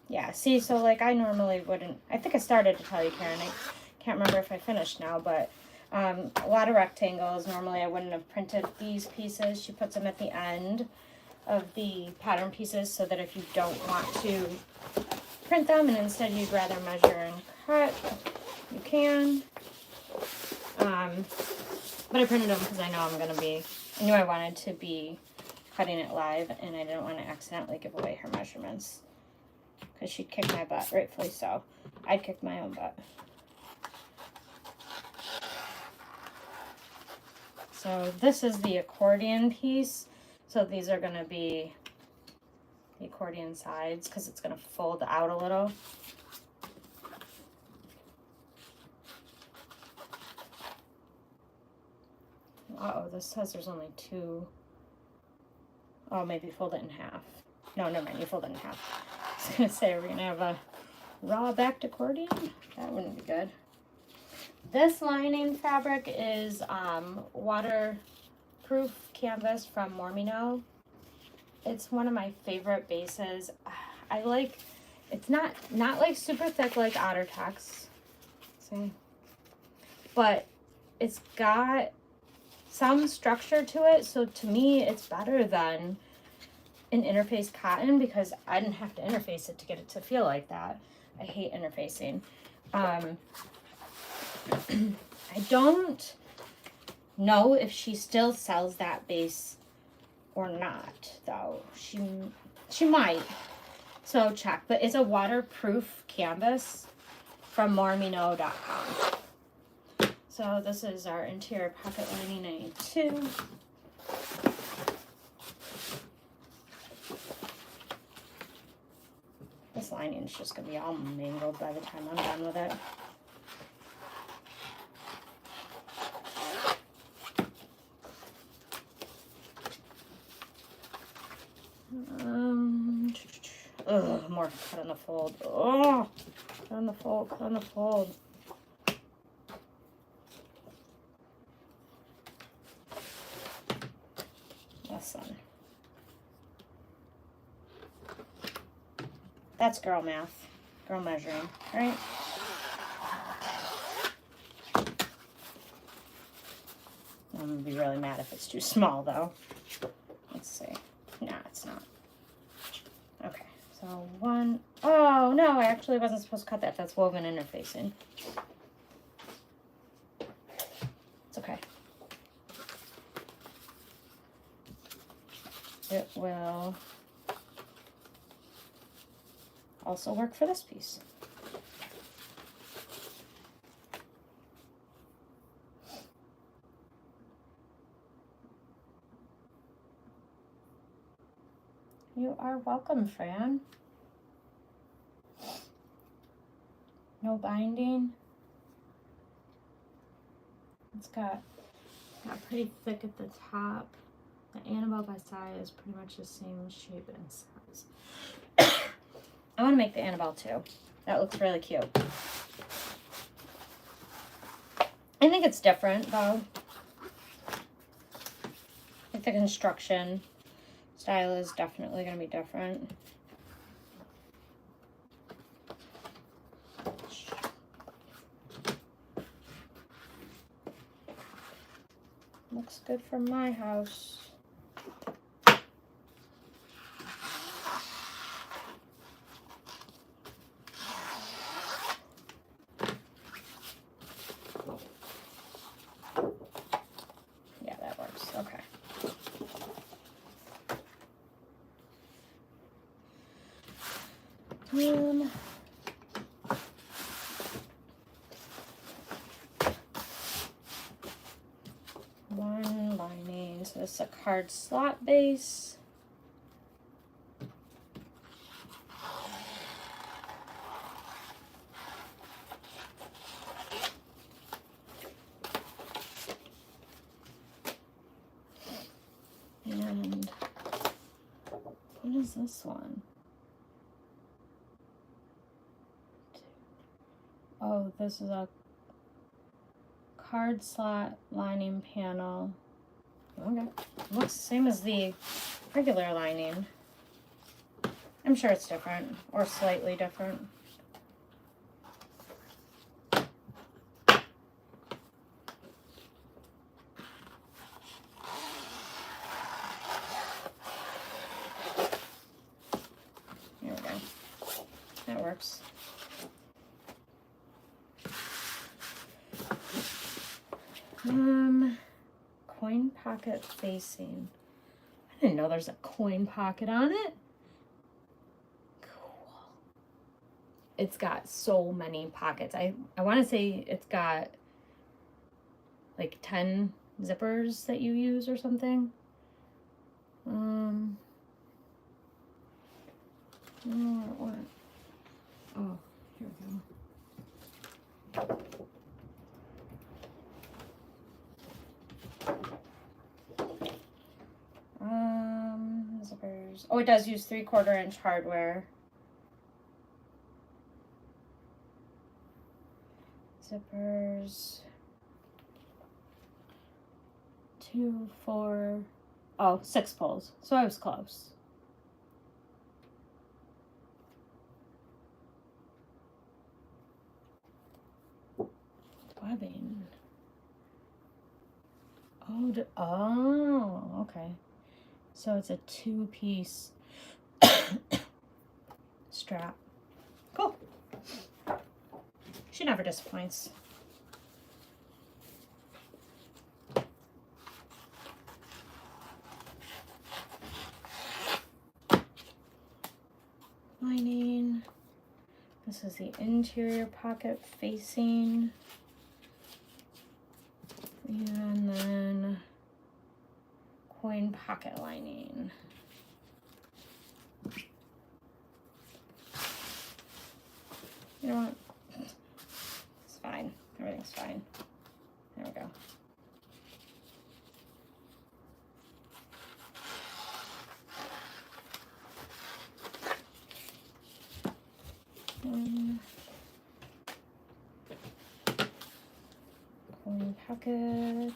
Yeah, see, so like I normally wouldn't, I think I started to tell you, Karen, I can't remember if I finished now, but a lot of rectangles. Normally I wouldn't have printed these pieces. She puts them at the end of the pattern pieces so that if you don't want to print them and instead you'd rather measure and cut, you can. But I printed them because I know I knew I wanted to be cutting it live and I didn't want to accidentally give away her measurements. Because she'd kick my butt, rightfully so. I'd kick my own butt. So this is the accordion piece. So these are going to be the accordion sides because it's going to fold out a little. Uh-oh, this says there's only two. Oh, maybe fold it in half. No, never mind, you fold it in half. I was going to say, are we going to have a raw backed accordion? That wouldn't be good. This lining fabric is waterproof canvas from Mormino. It's one of my favorite bases. I like, it's not like super thick like OtterTex, see? But it's got some structure to it, so to me it's better than an interface cotton because I didn't have to interface it to get it to feel like that. I hate interfacing. I don't know if she still sells that base or not, though. She might. So check. But it's a waterproof canvas from mormino.com. So this is our interior pocket lining 92. This lining is just going to be all mangled by the time I'm done with it. More cut on the fold. Oh, cut on the fold, cut on the fold. Listen. That's girl math, girl measuring, right? I'm gonna be really mad if it's too small though. Let's see. Nah, it's not. Okay, so one. Oh no, I actually wasn't supposed to cut that. That's woven interfacing. It's okay. It will also work for this piece. You are welcome, Fran. No binding. It's got pretty thick at the top. The Annabelle by size is pretty much the same shape and size. I want to make the Annabelle too. That looks really cute. I think it's different though. I think the construction style is definitely going to be different. Looks good from my house. Yeah, that works. Okay. One lining, so this is a card slot base. And what is this one? Oh, this is a card slot lining panel. Okay, looks the same as the regular lining. I'm sure it's different or slightly different. There we go. That works. Coin pocket facing. I didn't know there's a coin pocket on it. Cool. It's got so many pockets. I want to say it's got like 10 zippers that you use or something. I don't know where it went. Oh, here we go. Zippers. Oh, it does use 3/4 inch hardware. Zippers. 2, 4. Oh, 6 pulls. So I was close. Webbing. Oh, okay. So it's a 2-piece strap. Cool. She never disappoints. Lining. This is the interior pocket facing. And then coin pocket lining. You know what? It's fine. Everything's fine. There we go. Coin pocket.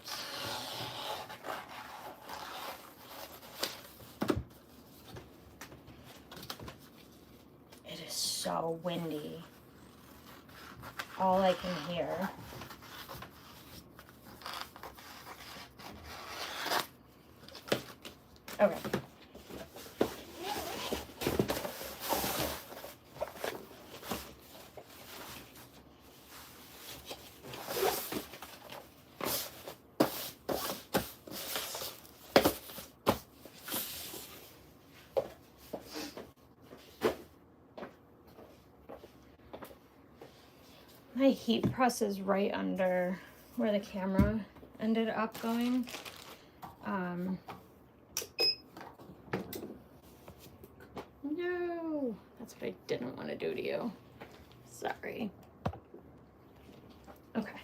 It is so windy. All I can hear. Okay. My heat press is right under where the camera ended up going. No, that's what I didn't want to do to you. Sorry. Okay.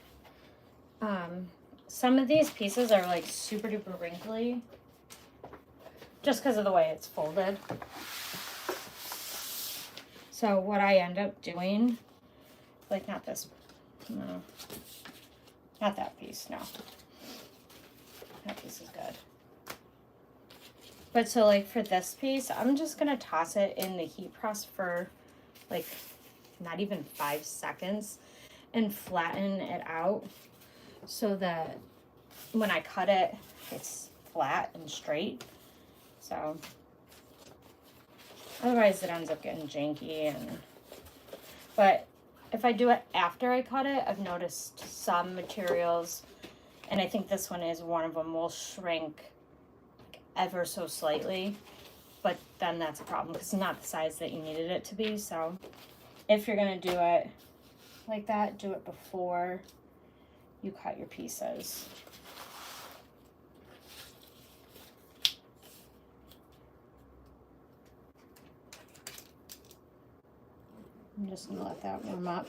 Some of these pieces are like super duper wrinkly just because of the way it's folded. So what I end up doing, like not this, no, not that piece, no. That piece is good. But so like for this piece, I'm just gonna toss it in the heat press for like not even 5 seconds and flatten it out so that when I cut it, it's flat and straight. So otherwise it ends up getting janky. But if I do it after I cut it, I've noticed some materials, and I think this one is one of them, will shrink ever so slightly, but then that's a problem because it's not the size that you needed it to be. So if you're gonna do it like that, do it before you cut your pieces. I'm just gonna let that warm up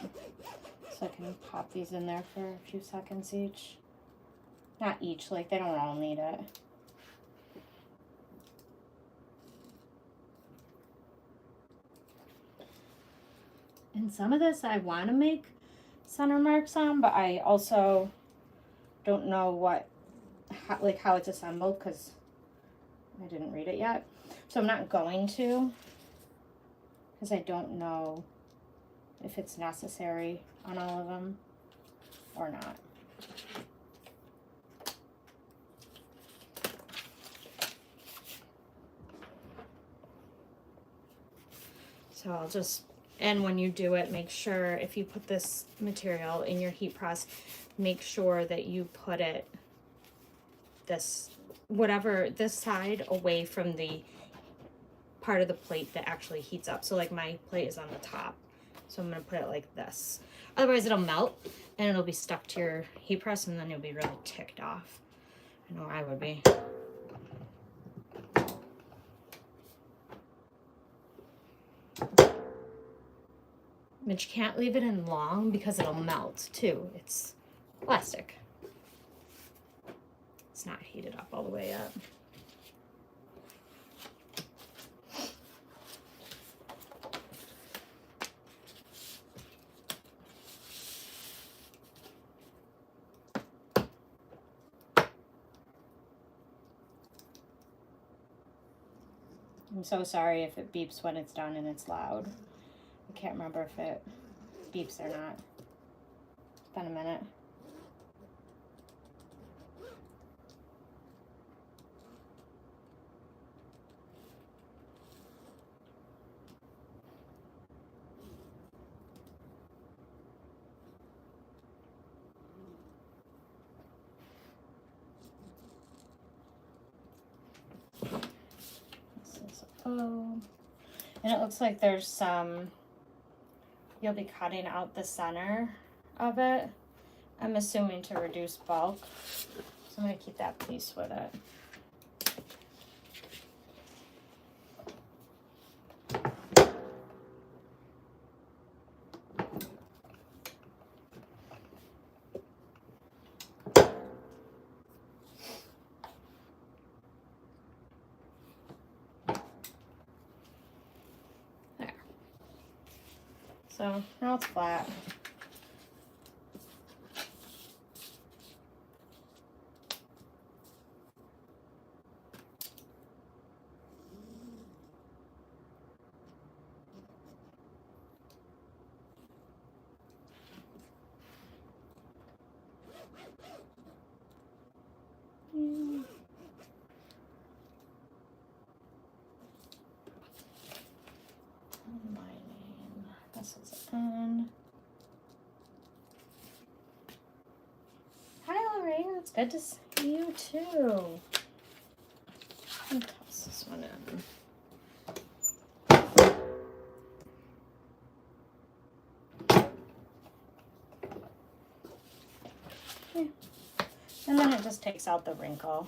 so I can pop these in there for a few seconds each. Not each, like they don't all need it. And some of this I want to make center marks on, but I also don't know how it's assembled because I didn't read it yet. So I'm not going to. because I don't know if it's necessary on all of them or not. So I'll just, and when you do it, make sure if you put this material in your heat press, make sure that you put it this side away from the part of the plate that actually heats up. So like my plate is on the top, so I'm gonna put it like this. Otherwise it'll melt and it'll be stuck to your heat press, and then you'll be really ticked off. I know I would be. But you can't leave it in long because it'll melt too. It's plastic. It's not heated up all the way up. I'm so sorry if it beeps when it's done and it's loud. I can't remember if it beeps or not. It's been a minute. Oh, and it looks like there's some, you'll be cutting out the center of it, I'm assuming to reduce bulk, so I'm going to keep that piece with it. So now it's flat. This is on. Hi, Lorraine. It's good to see you too. Let me toss this one in. Okay. And then it just takes out the wrinkle.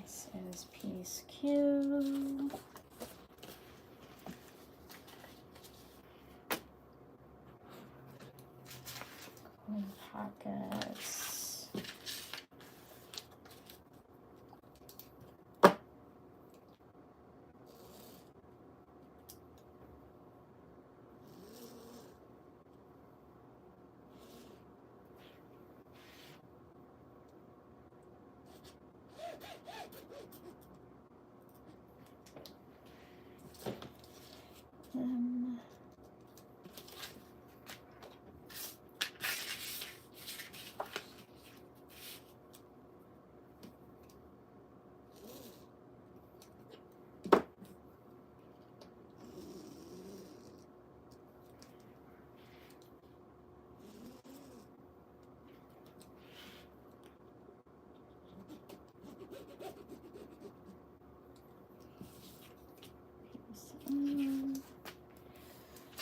This is piece Q. Pockets.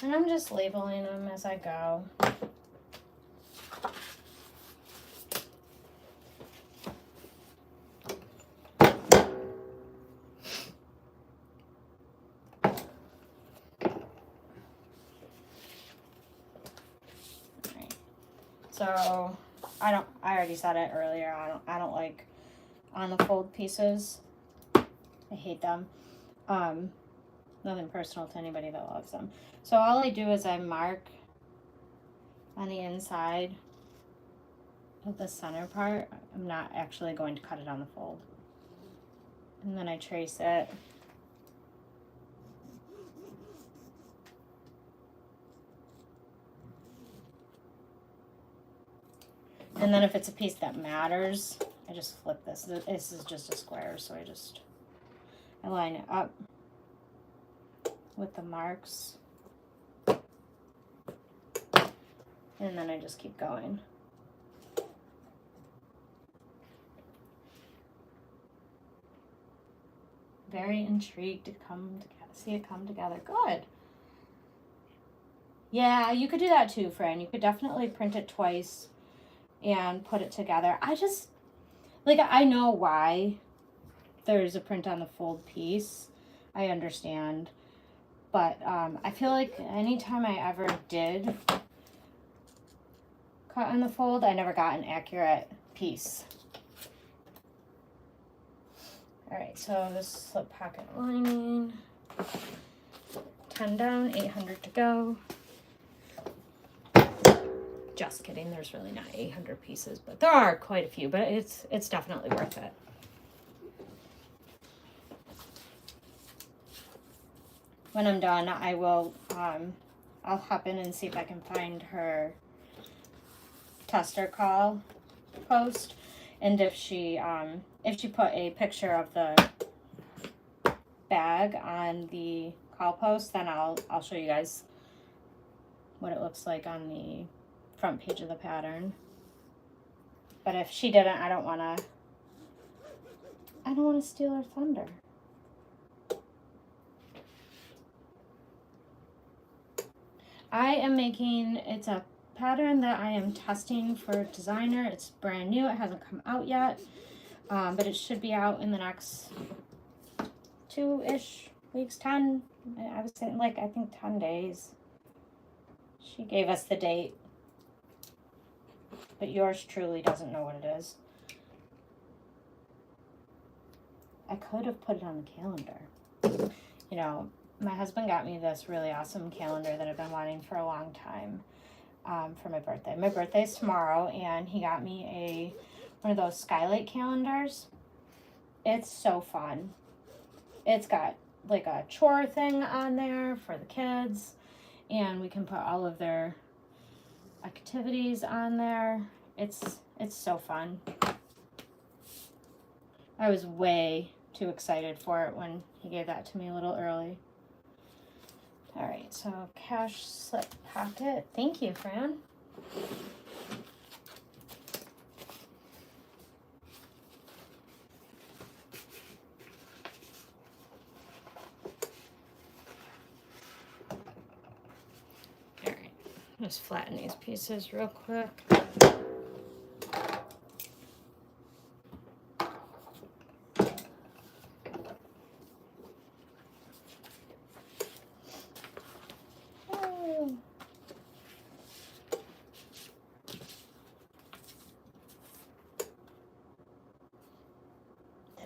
And I'm just labeling them as I go. So I already said it earlier. I don't like on the fold pieces. I hate them. Nothing personal to anybody that loves them. So all I do is I mark on the inside of the center part. I'm not actually going to cut it on the fold. And then I trace it. And then if it's a piece that matters, I just flip this. This is just a square, so I line it up with the marks. And then I just keep going. Very intrigued to see it come together. Good. Yeah, you could do that too, Fran. You could definitely print it twice and put it together. I just, like, I know why there's a print on the fold piece. I understand. But I feel like anytime I ever did cut on the fold, I never got an accurate piece. All right, so this slip pocket lining, 10 down, 800 to go. Just kidding, there's really not 800 pieces, but there are quite a few, but it's definitely worth it. When I'm done, I will, I'll hop in and see if I can find her tester call post, and if she put a picture of the bag on the call post, then I'll show you guys what it looks like on the front page of the pattern. But if she didn't, I don't want to steal her thunder. I am making, it's a pattern that I am testing for designer. It's brand new. It hasn't come out yet, but it should be out in the next 2-ish weeks, 10. I was saying, like, I think 10 days. She gave us the date, but yours truly doesn't know what it is. I could have put it on the calendar. You know, my husband got me this really awesome calendar that I've been wanting for a long time for my birthday. My birthday's tomorrow, and he got me one of those skylight calendars. It's so fun. It's got like a chore thing on there for the kids, and we can put all of their activities on there. It's so fun. I was way too excited for it when he gave that to me a little early. All right, so cash slip pocket. Thank you, Fran. All right, just flatten these pieces real quick.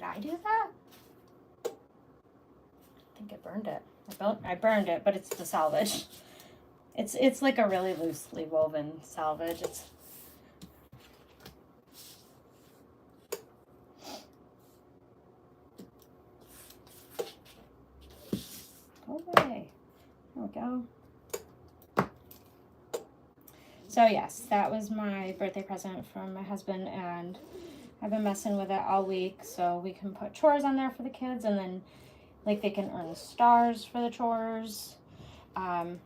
I do that? I think I burned it. I burned it, but it's the salvage. It's like a really loosely woven salvage. It's go away. There we go. So yes, that was my birthday present from my husband, and I've been messing with it all week, so we can put chores on there for the kids, and then like they can earn stars for the chores, and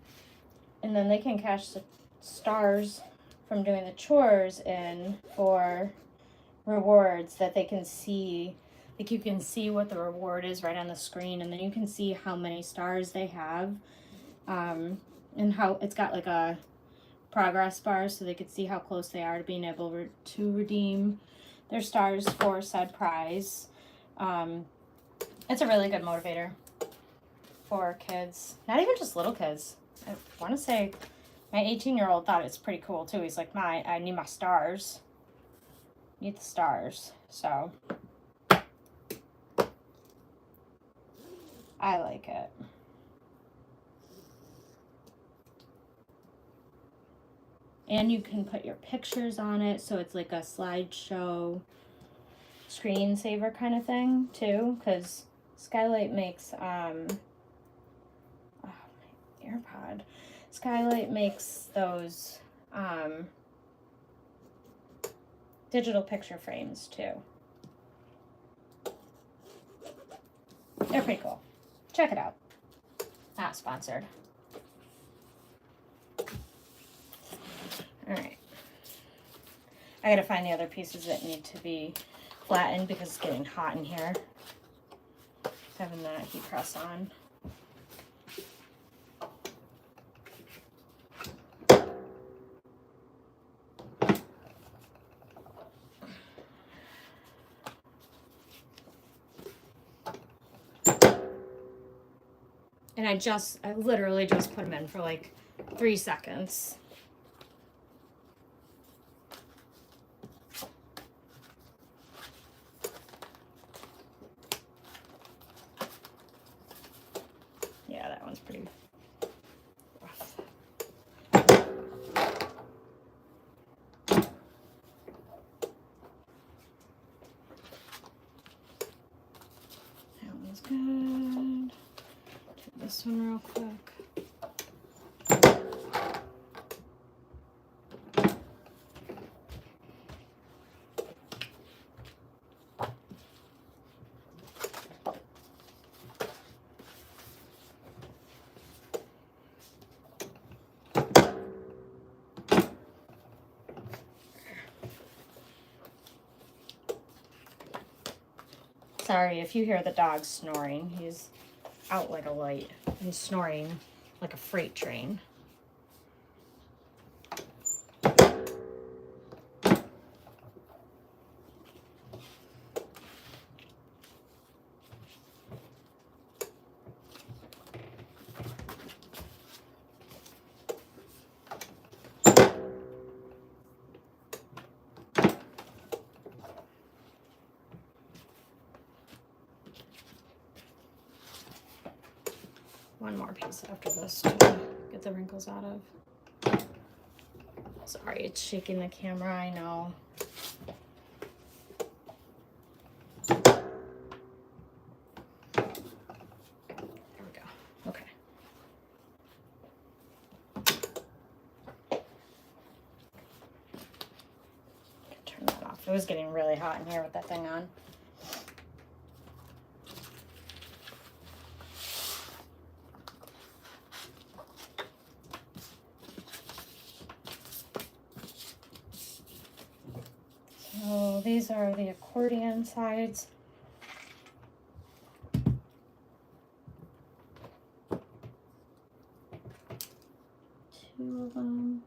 then they can cash the stars from doing the chores in for rewards that they can see. Like you can see what the reward is right on the screen, and then you can see how many stars they have, and how it's got like a progress bar, so they could see how close they are to being able to redeem their stars for said prize. It's a really good motivator for kids, not even just little kids. I want to say My 18-year-old thought it's pretty cool too. He's like, I need my stars. Need the stars. So I like it. And you can put your pictures on it, so it's like a slideshow screensaver kind of thing too, because Skylight makes oh, my AirPod. Skylight makes those digital picture frames too. They're pretty cool. Check it out. Not sponsored. All right. I gotta find the other pieces that need to be flattened because it's getting hot in here. Having that heat press on. And I literally just put them in for like 3 seconds. Yeah, that one's pretty rough. That one's good. Do this one real quick. Sorry if you hear the dog snoring. He's out like a light. He's snoring like a freight train. One more piece after this to get the wrinkles out of. Sorry, it's shaking the camera, I know. There we go. Okay. Turn that off. It was getting really hot in here with that thing on. So these are the accordion sides. Two of them.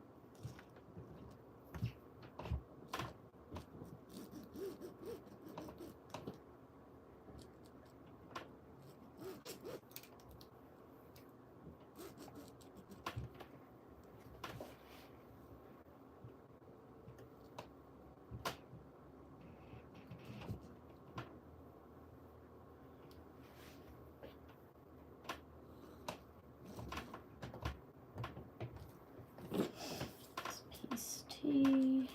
Piece T.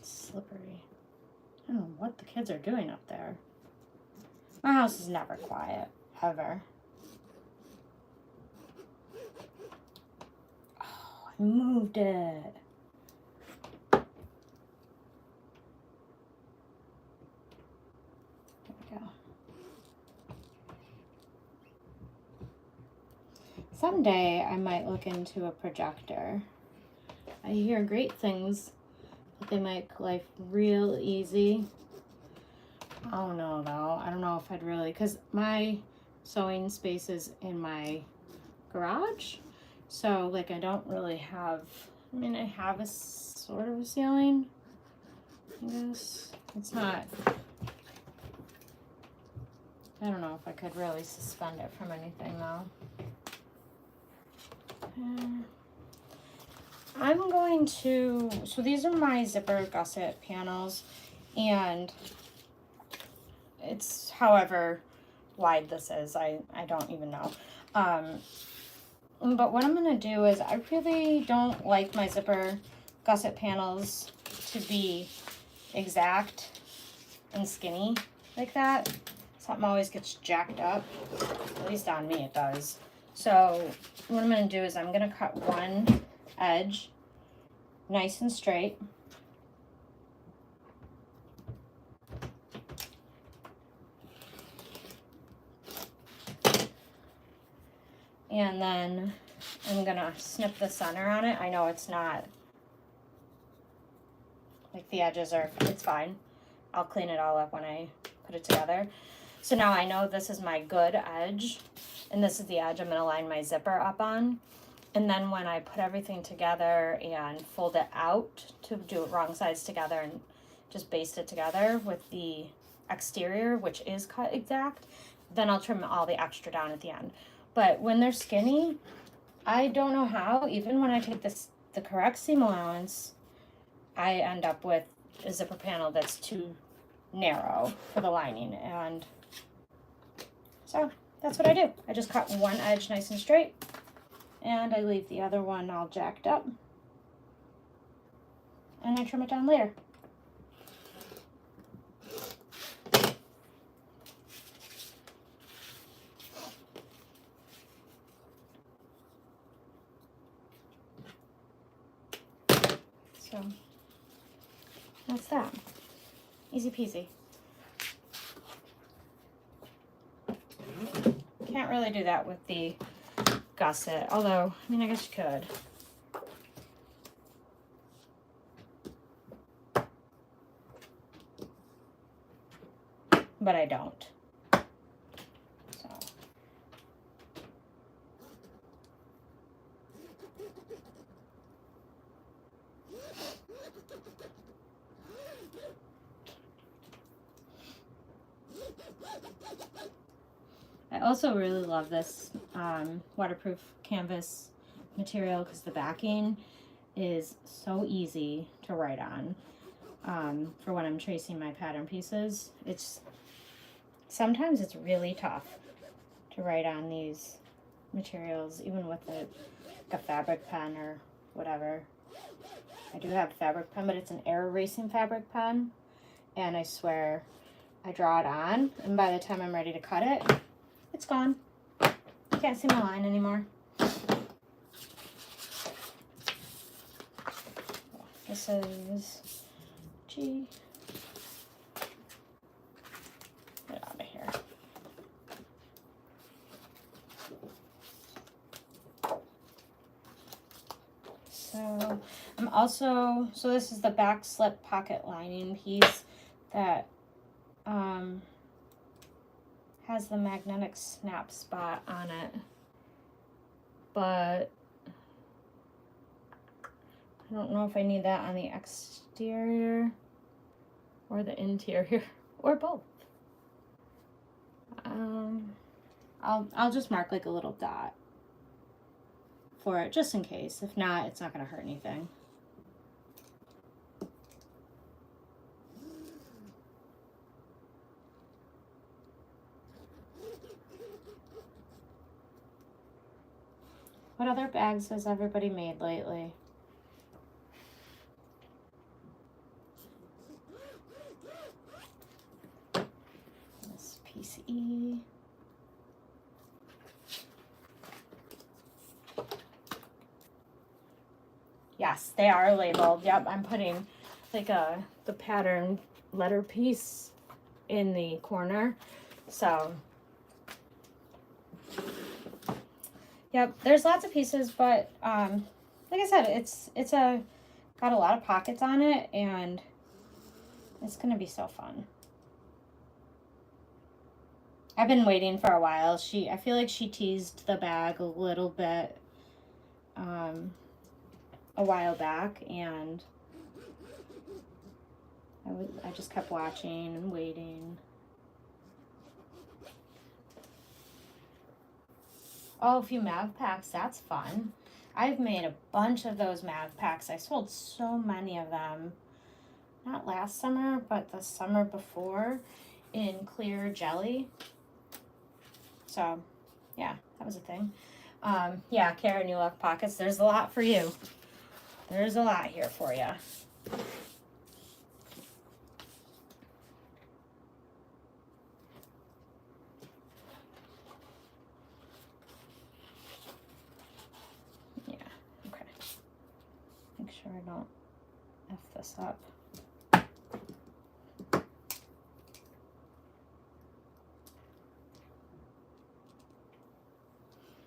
Slippery. I don't know what the kids are doing up there. My house is never quiet, ever. Oh, I moved it. Someday I might look into a projector. I hear great things, but they make life real easy. I don't know though. I don't know if I'd really, because my sewing space is in my garage. So like I don't really have, I mean I have a sort of a ceiling, I guess. It's not, I don't know if I could really suspend it from anything though. I'm going to, so these are my zipper gusset panels, and it's however wide this is, I don't even know. But what I'm going to do is, I really don't like my zipper gusset panels to be exact and skinny like that. Something always gets jacked up, at least on me it does. So what I'm going to do is I'm going to cut one edge nice and straight. And then I'm going to snip the center on it. I know it's not, like the edges are, it's fine. I'll clean it all up when I put it together. So now I know this is my good edge, and this is the edge I'm going to line my zipper up on. And then when I put everything together and fold it out to do it wrong sides together and just baste it together with the exterior, which is cut exact, then I'll trim all the extra down at the end. But when they're skinny, I don't know how, even when I take the correct seam allowance, I end up with a zipper panel that's too narrow for the lining. And so that's what I do. I just cut one edge nice and straight, and I leave the other one all jacked up, and I trim it down later. So that's that. Easy peasy. Can't really do that with the gusset, although, I mean, I guess you could. But I don't. So. I also really love this waterproof canvas material because the backing is so easy to write on for when I'm tracing my pattern pieces. Sometimes it's really tough to write on these materials, even with a fabric pen or whatever. I do have a fabric pen, but it's an air erasing fabric pen, and I swear I draw it on, and by the time I'm ready to cut it, it's gone. Can't see my line anymore. This is G. Get out of here. So I'm also, so this is the back slip pocket lining piece that has the magnetic snap spot on it, but I don't know if I need that on the exterior or the interior or both. I'll just mark like a little dot for it just in case. If not, it's not going to hurt anything. What other bags has everybody made lately? This piece E. Yes, they are labeled. Yep, I'm putting like the pattern letter piece in the corner. So yep, there's lots of pieces, but like I said, it's got a lot of pockets on it, and it's gonna be so fun. I've been waiting for a while. I feel like she teased the bag a little bit a while back, and I just kept watching and waiting. Oh, a few Mav packs, that's fun. I've made a bunch of those Mav packs. I sold so many of them. Not last summer, but the summer before in clear jelly. So, yeah, that was a thing. Yeah, Kara, New Luck Pockets, there's a lot for you. There's a lot here for you. Yeah, okay. Make sure I don't F this up.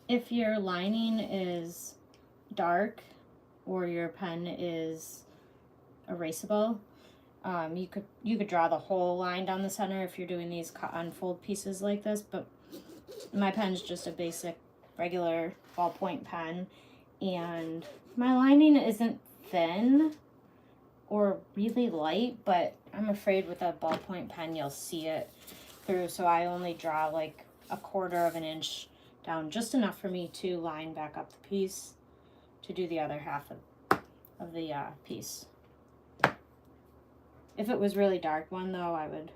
If your lining is dark or your pen is erasable, you could draw the whole line down the center if you're doing these unfold pieces like this, but my pen's just a basic regular ballpoint pen, and my lining isn't thin or really light, but I'm afraid with a ballpoint pen you'll see it through, so I only draw like 1/4 of an inch down, just enough for me to line back up the piece to do the other half of the piece. If it was really dark one though, I would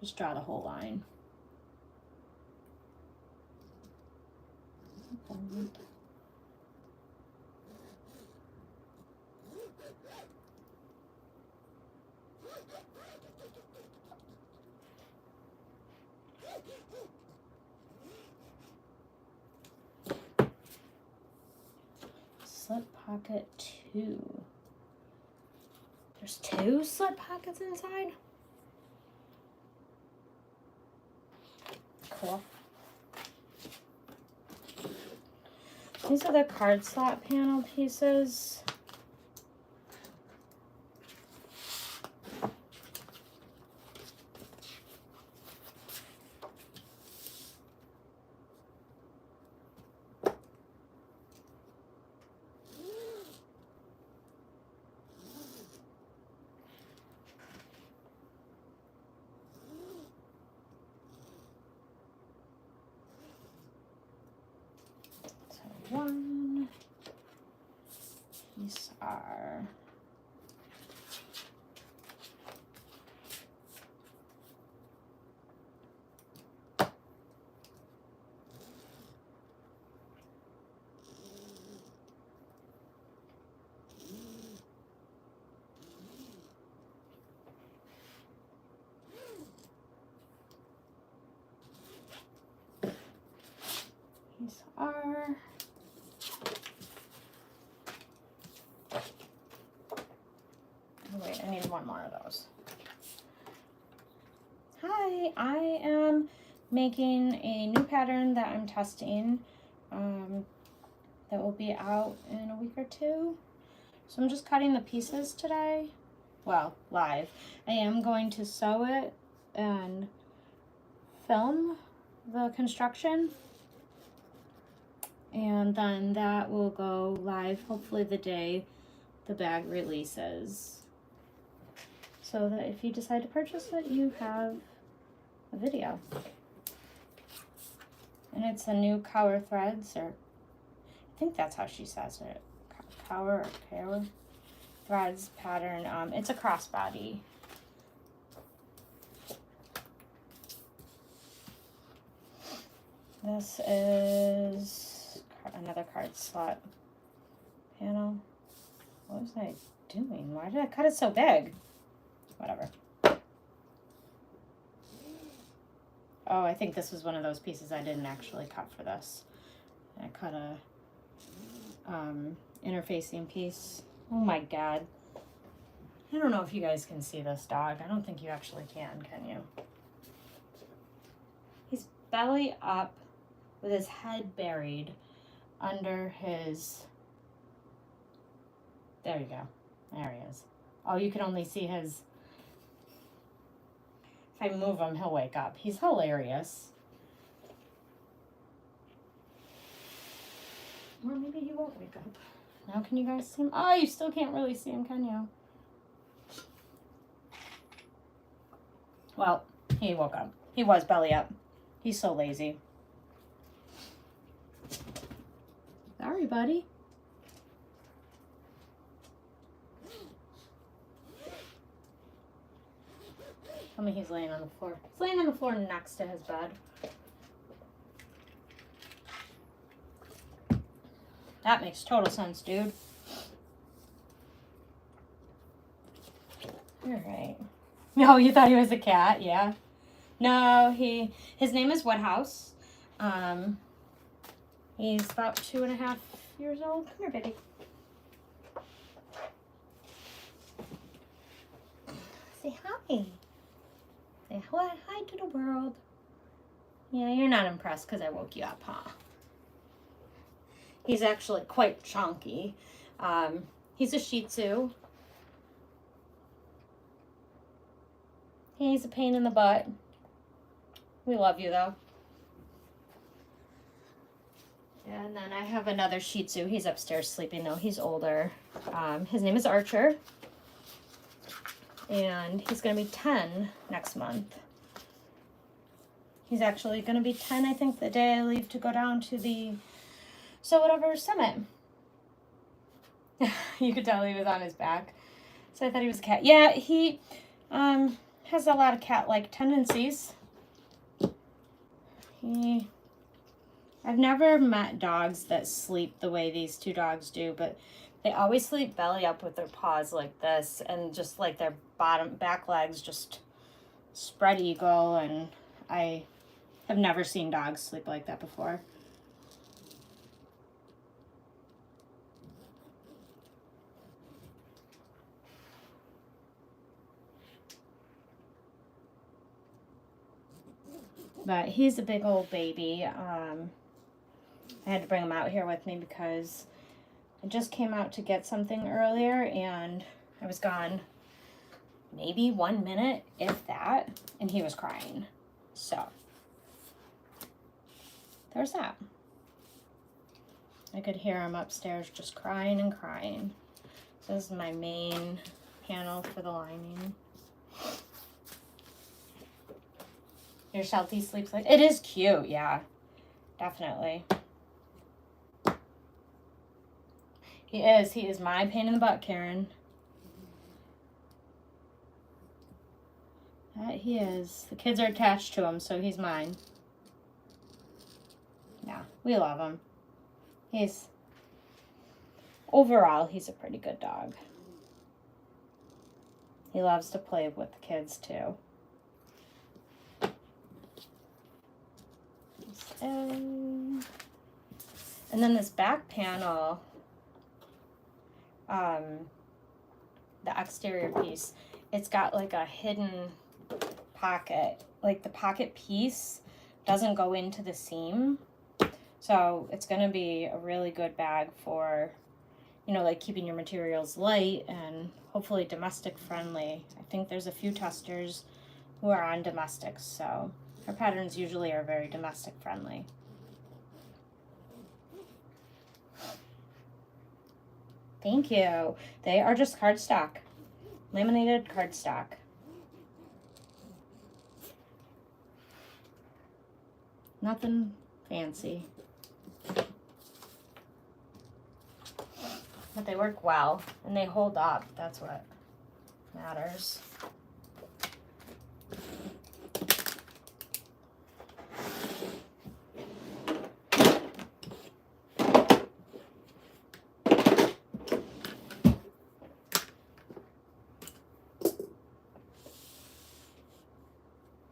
just draw the whole line. Slip pocket 2. There's 2 slip pockets inside? Cool. These are the card slot panel pieces. One. These are oh wait, I need one more of those. Hi, I am making a new pattern that I'm testing that will be out in a week or 2. So I'm just cutting the pieces today. Well, live. I am going to sew it and film the construction, and then that will go live hopefully the day the bag releases, so that if you decide to purchase it, you have a video. And it's a new Kaur threads, or I think that's how she says it, Kaur threads pattern. It's a crossbody. This is another card slot panel. What was I doing? Why did I cut it so big? Whatever. Oh, I think this was one of those pieces I didn't actually cut for this. I cut a interfacing piece. Oh my god. I don't know if you guys can see this dog. I don't think you actually can you? He's belly up with his head buried under his... There you go. There he is. Oh, you can only see his... If I move him, he'll wake up. He's hilarious. Or maybe he won't wake up. Now can you guys see him? Oh, you still can't really see him, can you? Well, he woke up. He was belly up. He's so lazy. Sorry, buddy. Tell me he's laying on the floor. He's laying on the floor next to his bed. That makes total sense, dude. All right. No, you thought he was a cat? Yeah. No, his name is Woodhouse. He's about 2.5 years old. Come here, baby. Say hi. Say hi to the world. Yeah, you're not impressed because I woke you up, huh? He's actually quite chunky. He's a Shih Tzu. He's a pain in the butt. We love you, though. And then I have another Shih Tzu. He's upstairs sleeping, though. He's older. His name is Archer. And he's going to be 10 next month. He's actually going to be 10, I think, the day I leave to go down to the whatever summit. You could tell he was on his back. So I thought he was a cat. Yeah, he has a lot of cat-like tendencies. I've never met dogs that sleep the way these two dogs do, but they always sleep belly up with their paws like this, and just like their back legs just spread eagle, and I have never seen dogs sleep like that before. But he's a big old baby. I had to bring him out here with me because I just came out to get something earlier and I was gone maybe 1 minute, if that, and he was crying. So there's that. I could hear him upstairs just crying and crying. So this is my main panel for the lining. Your Sheltie sleeps like... It is cute, yeah. Definitely. He is. He is my pain in the butt, Karen. That he is. The kids are attached to him, so he's mine. Yeah, we love him. Overall, he's a pretty good dog. He loves to play with the kids, too. And then this back panel, the exterior piece, it's got like a hidden pocket. Like the pocket piece doesn't go into the seam. So it's going to be a really good bag for, you know, like keeping your materials light and hopefully domestic friendly. I think there's a few testers who are on domestics, so our patterns usually are very domestic friendly. Thank you. They are just cardstock, laminated cardstock. Nothing fancy. But they work well and they hold up. That's what matters.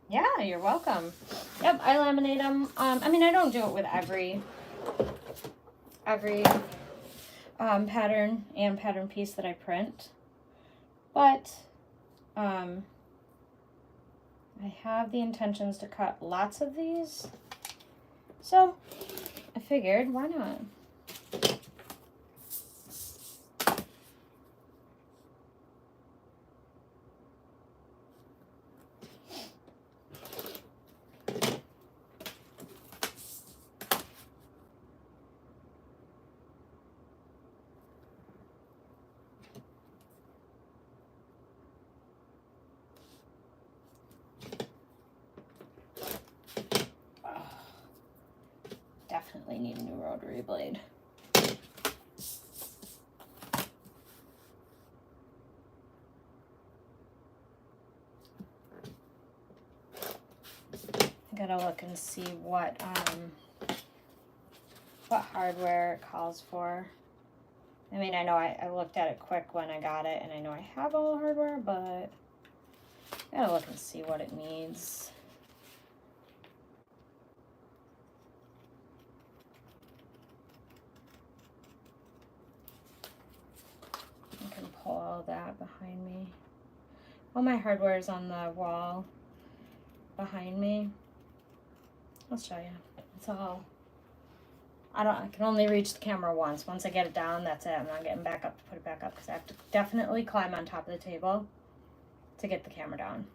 Yeah, you're welcome. Yep, I laminate them. I mean, I don't do it with every pattern and pattern piece that I print, but I have the intentions to cut lots of these, so I figured, why not? probably need a new rotary blade. I gotta look and see what hardware it calls for. I mean, I know I looked at it quick when I got it, and I know I have all the hardware, but I gotta look and see what it needs. I can pull all that behind me. All my hardware is on the wall behind me. I'll show you. It's all. I can only reach the camera once. Once I get it down, that's it. I'm not getting back up to put it back up because I have to definitely climb on top of the table to get the camera down.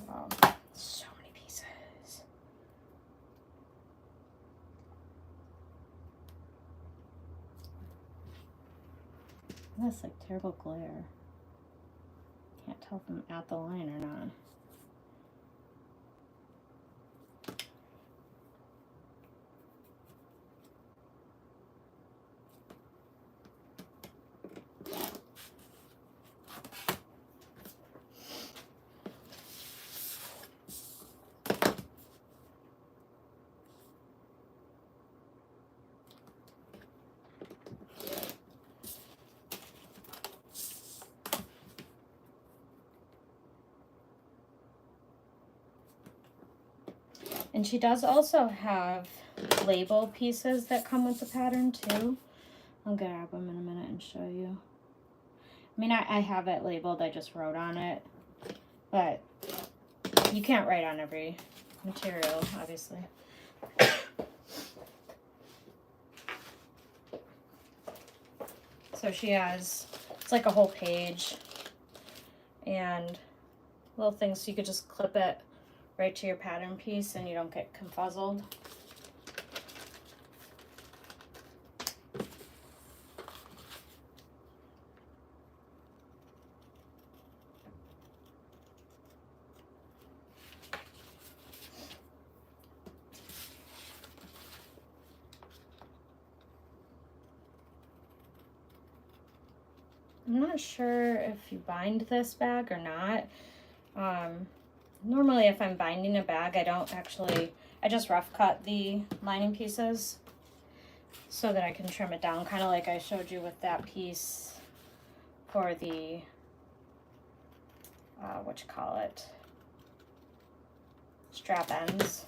Oh, so many pieces. That's like terrible glare. Can't tell if I'm at the line or not. And she does also have label pieces that come with the pattern too. I'll grab them in a minute and show you. I mean, I have it labeled, I just wrote on it, but you can't write on every material, obviously. So she has, it's like a whole page and little things so you could just clip it right to your pattern piece and you don't get confuzzled. I'm not sure if you bind this bag or not. Normally if I'm binding a bag, I just rough cut the lining pieces so that I can trim it down, kind of like I showed you with that piece for the, strap ends.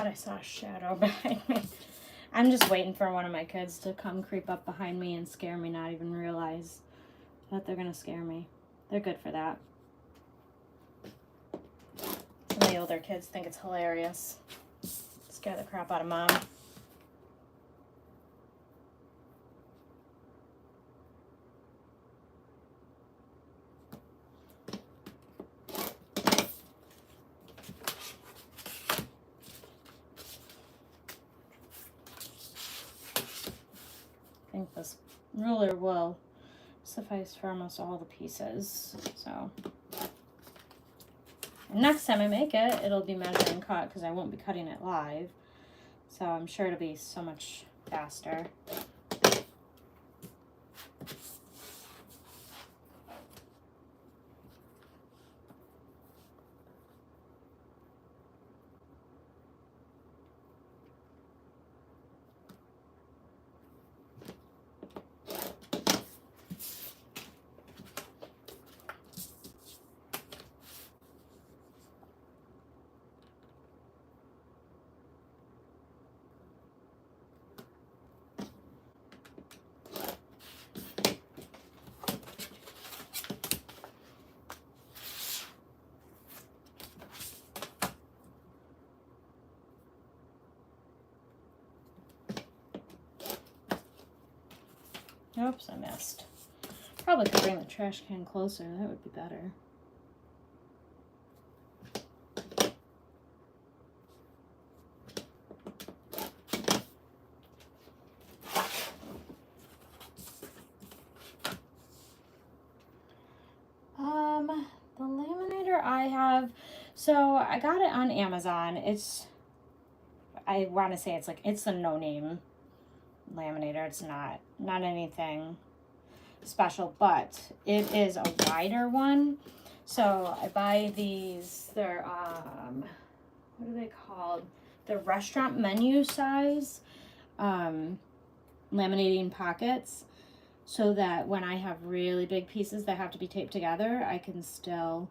thought I saw a shadow behind me. I'm just waiting for one of my kids to come creep up behind me and scare me, not even realize that they're gonna scare me. They're good for that. Some of the older kids think it's hilarious. Scare the crap out of mom. I think this ruler will suffice for almost all the pieces. So and next time I make it, it'll be measure and cut because I won't be cutting it live. So I'm sure it'll be so much faster. Oops, I missed. Probably could bring the trash can closer. That would be better. The laminator I have, so I got it on Amazon. I want to say it's a no-name laminator. It's not anything special, but it is a wider one. So I buy these, they're what are they called? The restaurant menu size laminating pockets, so that when I have really big pieces that have to be taped together, I can still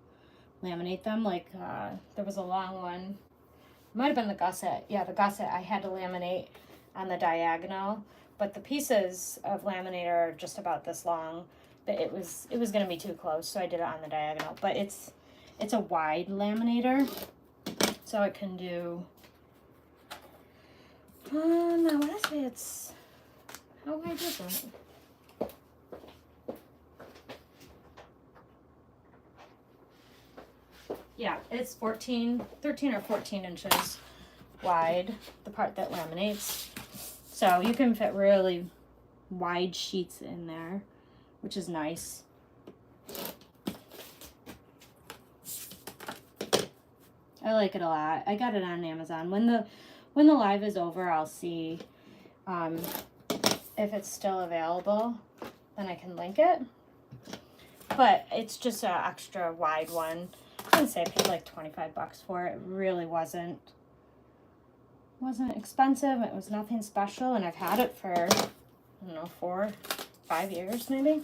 laminate them. Like there was a long one, might have been the gusset. Yeah, the gusset I had to laminate on the diagonal, but the pieces of laminator are just about this long. But it was going to be too close, so I did it on the diagonal. But it's a wide laminator, so it can do. I want to say it's, how wide is it? Yeah, it's 13 or 14 inches wide, the part that laminates. So you can fit really wide sheets in there, which is nice. I like it a lot. I got it on Amazon. When the live is over, I'll see if it's still available, then I can link it. But it's just an extra wide one. I would say I paid like $25 for it. It really wasn't expensive. It was nothing special, and I've had it for, I don't know, 4 or 5 years maybe.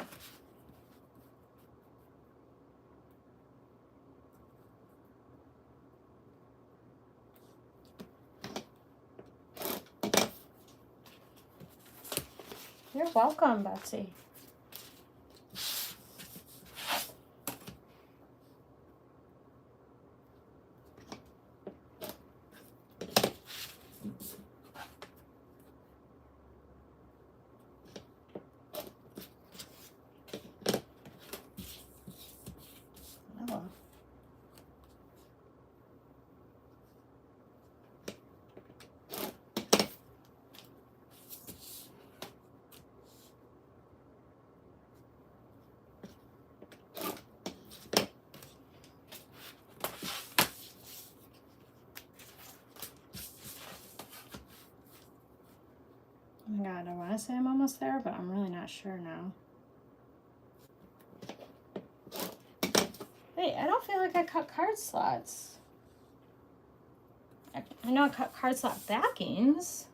You're welcome, Betsy. Oh my god, I want to say I'm almost there, but I'm really not sure now. Wait, I don't feel like I cut card slots. I know I cut card slot backings.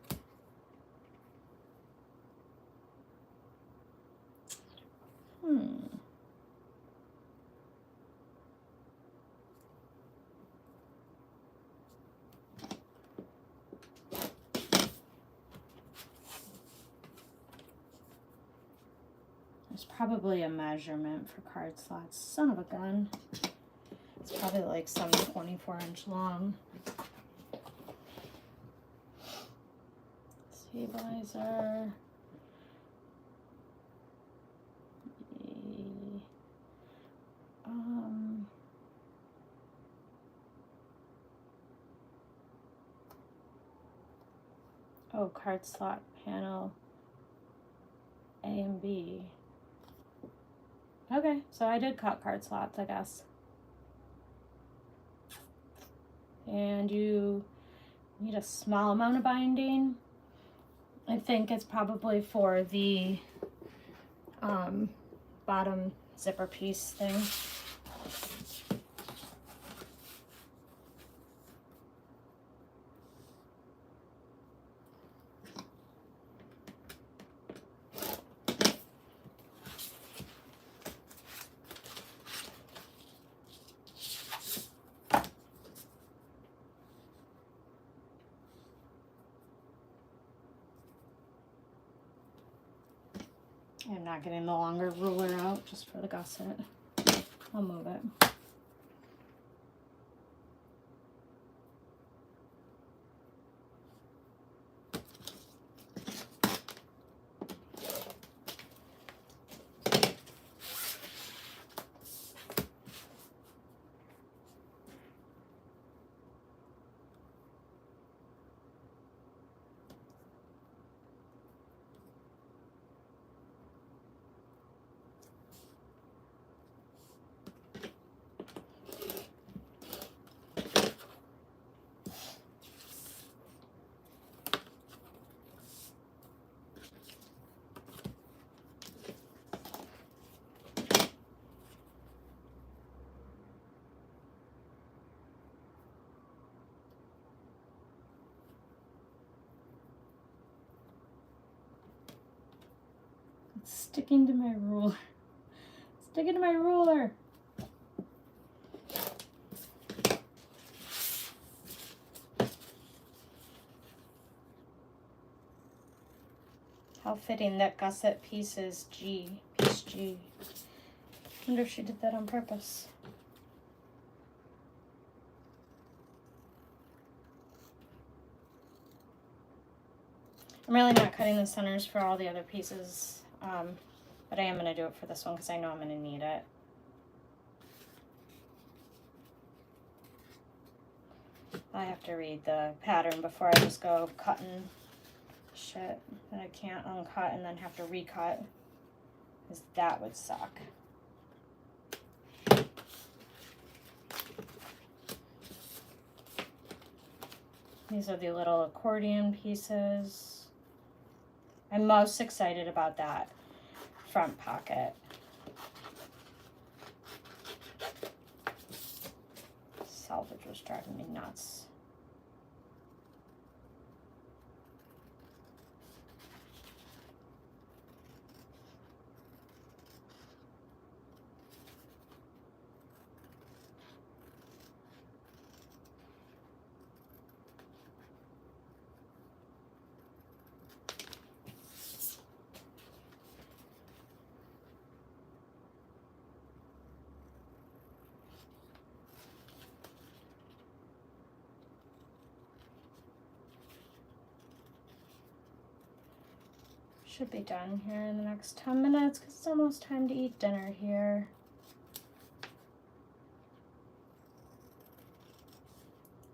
probably a measurement for card slots. Son of a gun. It's probably like some 24-inch long. Stabilizer. Oh, card slot panel A and B. Okay, so I did cut card slots, I guess. And you need a small amount of binding. I think it's probably for the bottom zipper piece thing. I'm not getting the longer ruler out just for the gusset. I'll move it. Sticking to my ruler. Sticking to my ruler. How fitting that gusset piece is G. Piece G. Wonder if she did that on purpose. I'm really not cutting the centers for all the other pieces. But I am going to do it for this one because I know I'm going to need it. I have to read the pattern before I just go cutting shit that I can't uncut and then have to recut, because that would suck. These are the little accordion pieces. I'm most excited about that front pocket. Salvage was driving me nuts. Should be done here in the next 10 minutes because it's almost time to eat dinner here.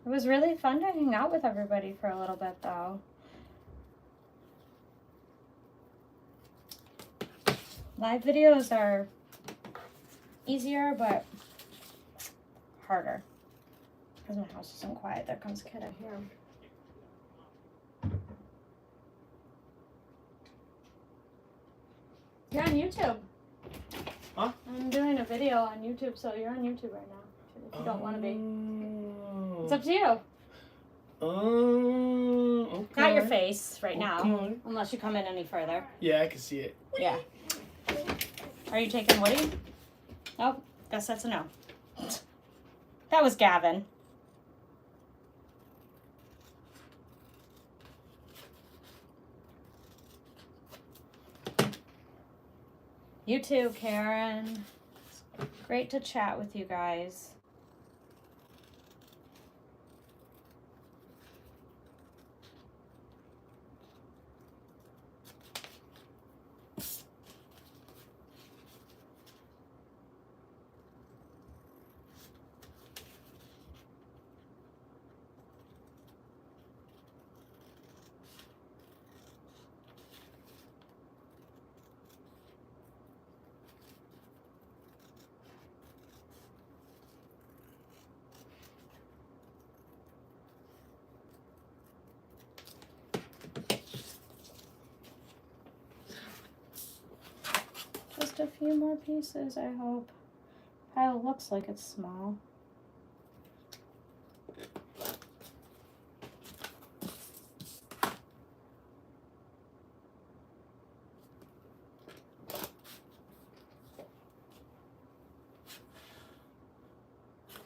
It was really fun to hang out with everybody for a little bit though. Live videos are easier but harder because my house isn't quiet. There comes a kid, I hear him. You're on YouTube. Huh? I'm doing a video on YouTube, so you're on YouTube right now. If you don't want to be. It's up to you. Okay. Not your face right now, unless you come in any further. Yeah, I can see it. Yeah. Are you taking Woody? Oh, guess that's a no. That was Gavin. You too, Karen. It's great to chat with you guys. Just a few more pieces, I hope. Pile looks like it's small.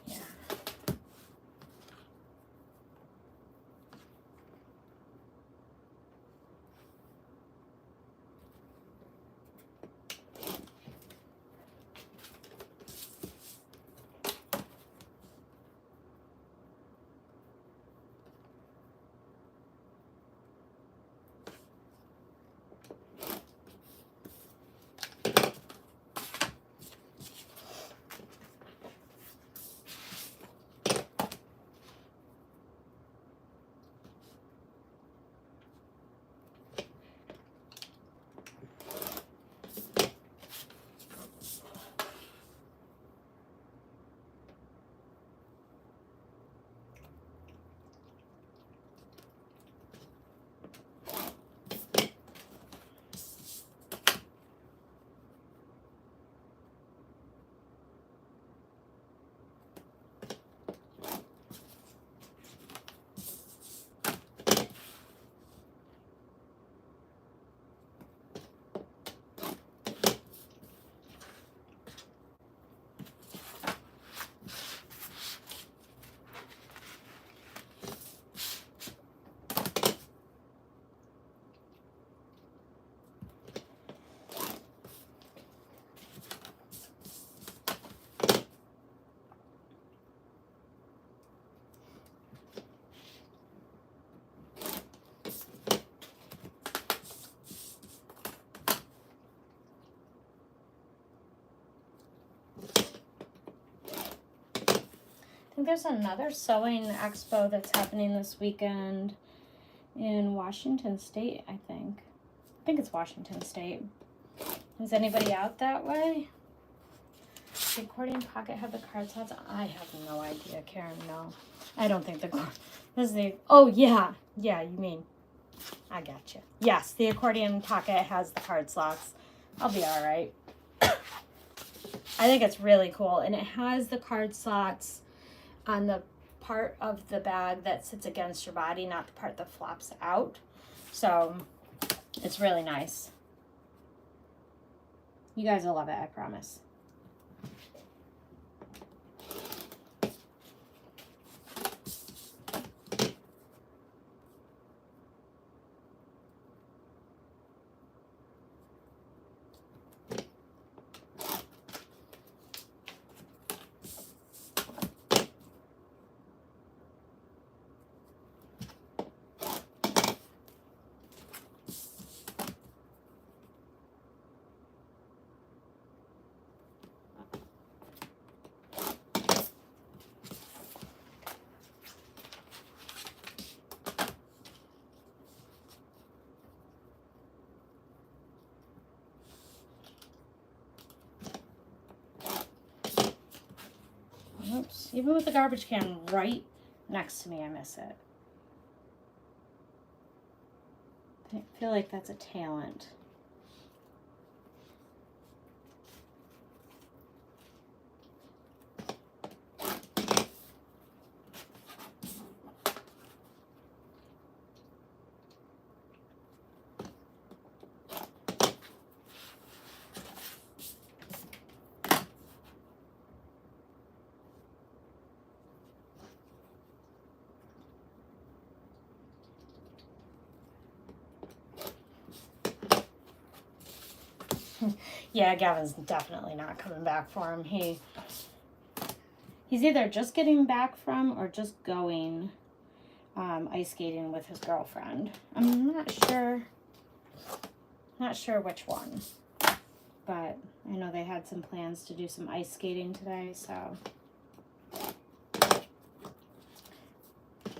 Yeah. I think there's another sewing expo that's happening this weekend in Washington State, I think. I think it's Washington State. Is anybody out that way? The accordion pocket have the card slots? I have no idea, Karen, no. I don't think this is the, oh yeah. Yeah, you mean, I gotcha. Yes, the accordion pocket has the card slots. I'll be all right. I think it's really cool. And it has the card slots on the part of the bag that sits against your body, not the part that flops out. So it's really nice. You guys will love it, I promise. Oops, even with the garbage can right next to me, I miss it. I feel like that's a talent. Yeah, Gavin's definitely not coming back for him. He's either just getting back from or just going ice skating with his girlfriend. I'm not sure which one, but I know they had some plans to do some ice skating today, so.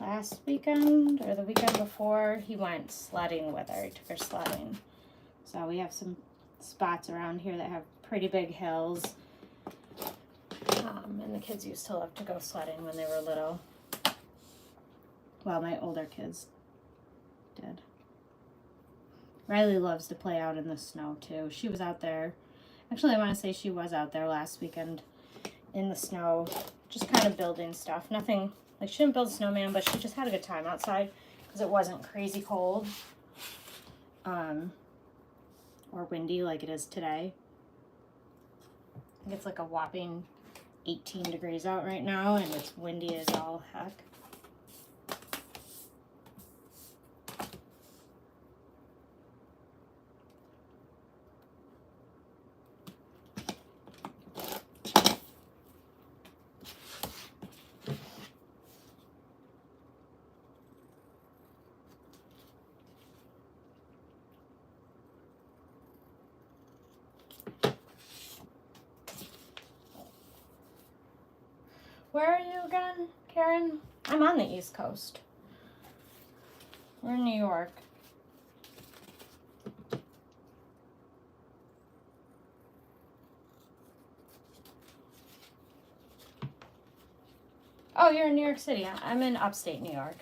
Last weekend or the weekend before, he went sledding with her. He took her sledding. So we have some spots around here that have pretty big hills. And the kids used to love to go sledding when they were little. Well, my older kids did. Riley loves to play out in the snow too. She was out there. Actually, I want to say she was out there last weekend in the snow, just kind of building stuff. Nothing, like she didn't build a snowman, but she just had a good time outside because it wasn't crazy cold or windy like it is today. I think it's like a whopping 18 degrees out right now, and it's windy as all heck. Where are you again, Karen? I'm on the East Coast. We're in New York. Oh, you're in New York City. I'm in upstate New York.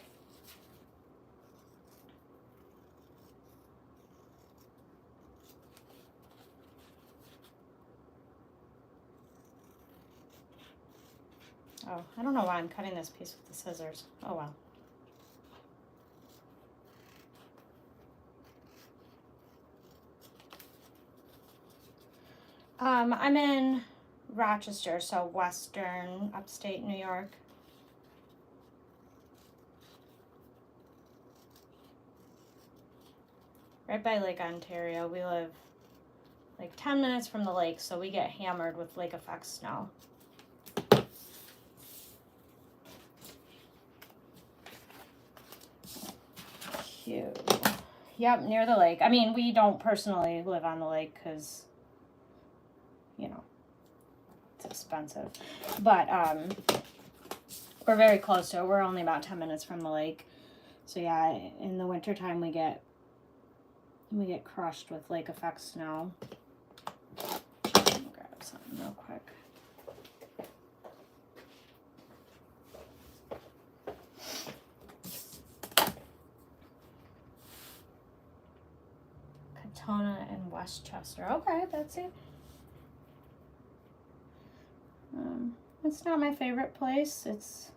Oh, I don't know why I'm cutting this piece with the scissors. Oh well. I'm in Rochester, so western upstate New York. Right by Lake Ontario. We live like 10 minutes from the lake, so we get hammered with lake effect snow. Cute. Yep, near the lake. I mean, we don't personally live on the lake because, you know, it's expensive. But we're very close to it. We're only about 10 minutes from the lake. So yeah, in the wintertime we get crushed with lake effect snow. Let me grab something real quick. Katona and Westchester. Okay, that's it. It's not my favorite place. It's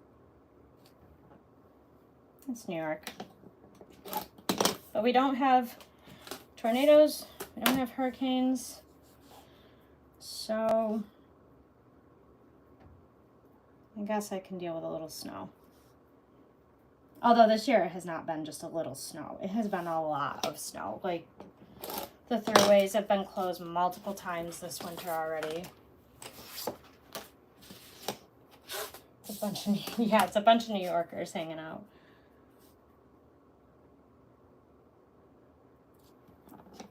New York. But we don't have tornadoes. We don't have hurricanes. So I guess I can deal with a little snow. Although this year it has not been just a little snow. It has been a lot of snow. Like, the throughways have been closed multiple times this winter already. It's a bunch of New Yorkers hanging out.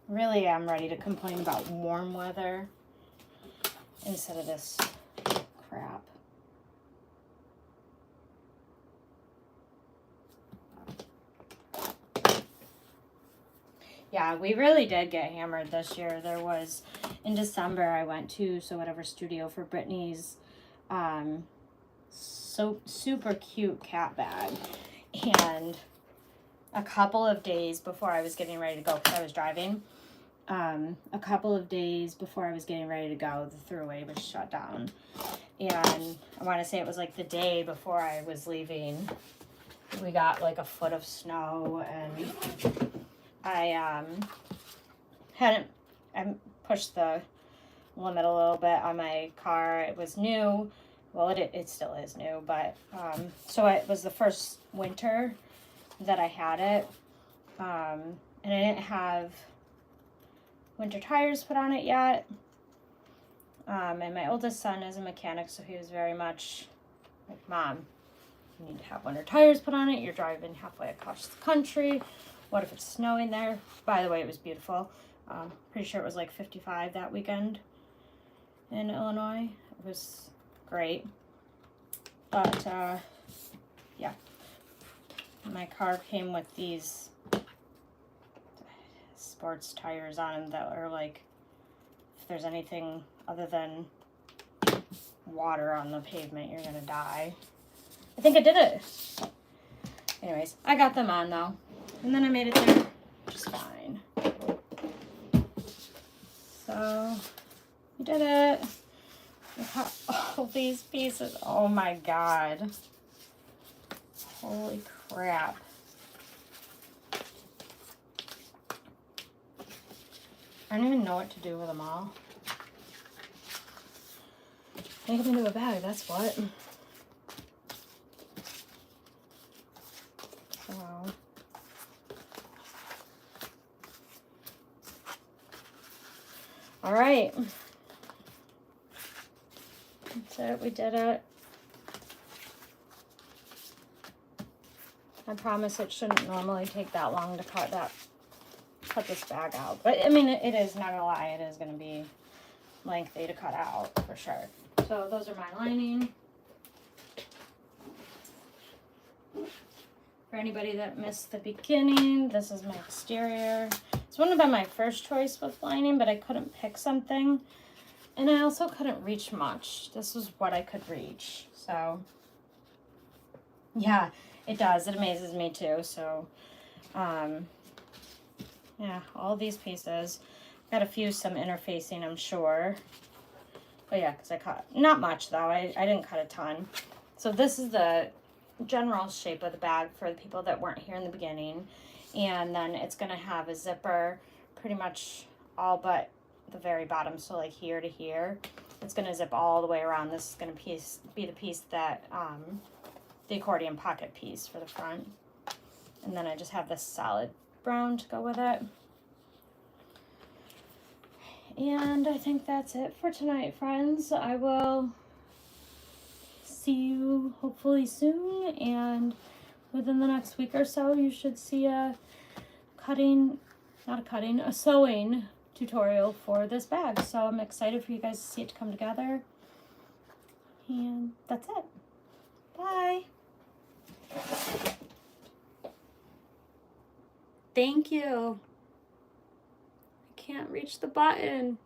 Really am ready to complain about warm weather instead of this crap. Yeah, we really did get hammered this year. There was, in December, I went to So Whatever Studio for Brittany's so super cute cat bag. And a couple of days before I was getting ready to go, because I was driving, a couple of days before I was getting ready to go, the throughway was shut down. And I want to say it was like the day before I was leaving, we got like a foot of snow, and I pushed the limit a little bit on my car. It was new. Well, it still is new, but so it was the first winter that I had it, and I didn't have winter tires put on it yet. And my oldest son is a mechanic, so he was very much like, Mom, you need to have winter tires put on it. You're driving halfway across the country. What if it's snowing there? By the way, it was beautiful. Pretty sure it was like 55 that weekend in Illinois. It was great. But, yeah. My car came with these sports tires on them that are like, if there's anything other than water on the pavement, you're gonna die. I think I did it. Anyways, I got them on though. And then I made it there just fine. So, we did it. Look at all these pieces. Oh my God. Holy crap. I don't even know what to do with them all. Make them into a bag, that's what. So. All right. That's it, we did it. I promise it shouldn't normally take that long to cut this bag out. But I mean, it is, not gonna lie, it is gonna be lengthy to cut out for sure. So those are my lining. For anybody that missed the beginning, this is my exterior. This wouldn't have been my first choice with lining, but I couldn't pick something. And I also couldn't reach much. This was what I could reach. So, yeah, it does. It amazes me too. So, yeah, all these pieces. Got some interfacing, I'm sure. But yeah, because I cut, not much though. I didn't cut a ton. So this is the general shape of the bag for the people that weren't here in the beginning. And then it's going to have a zipper pretty much all but the very bottom. So like here to here, it's going to zip all the way around. This is going to be the piece that, the accordion pocket piece for the front. And then I just have this solid brown to go with it. And I think that's it for tonight, friends. I will see you hopefully soon, and within the next week or so, you should see a sewing tutorial for this bag. So I'm excited for you guys to see it come together. And that's it. Bye. Thank you. I can't reach the button.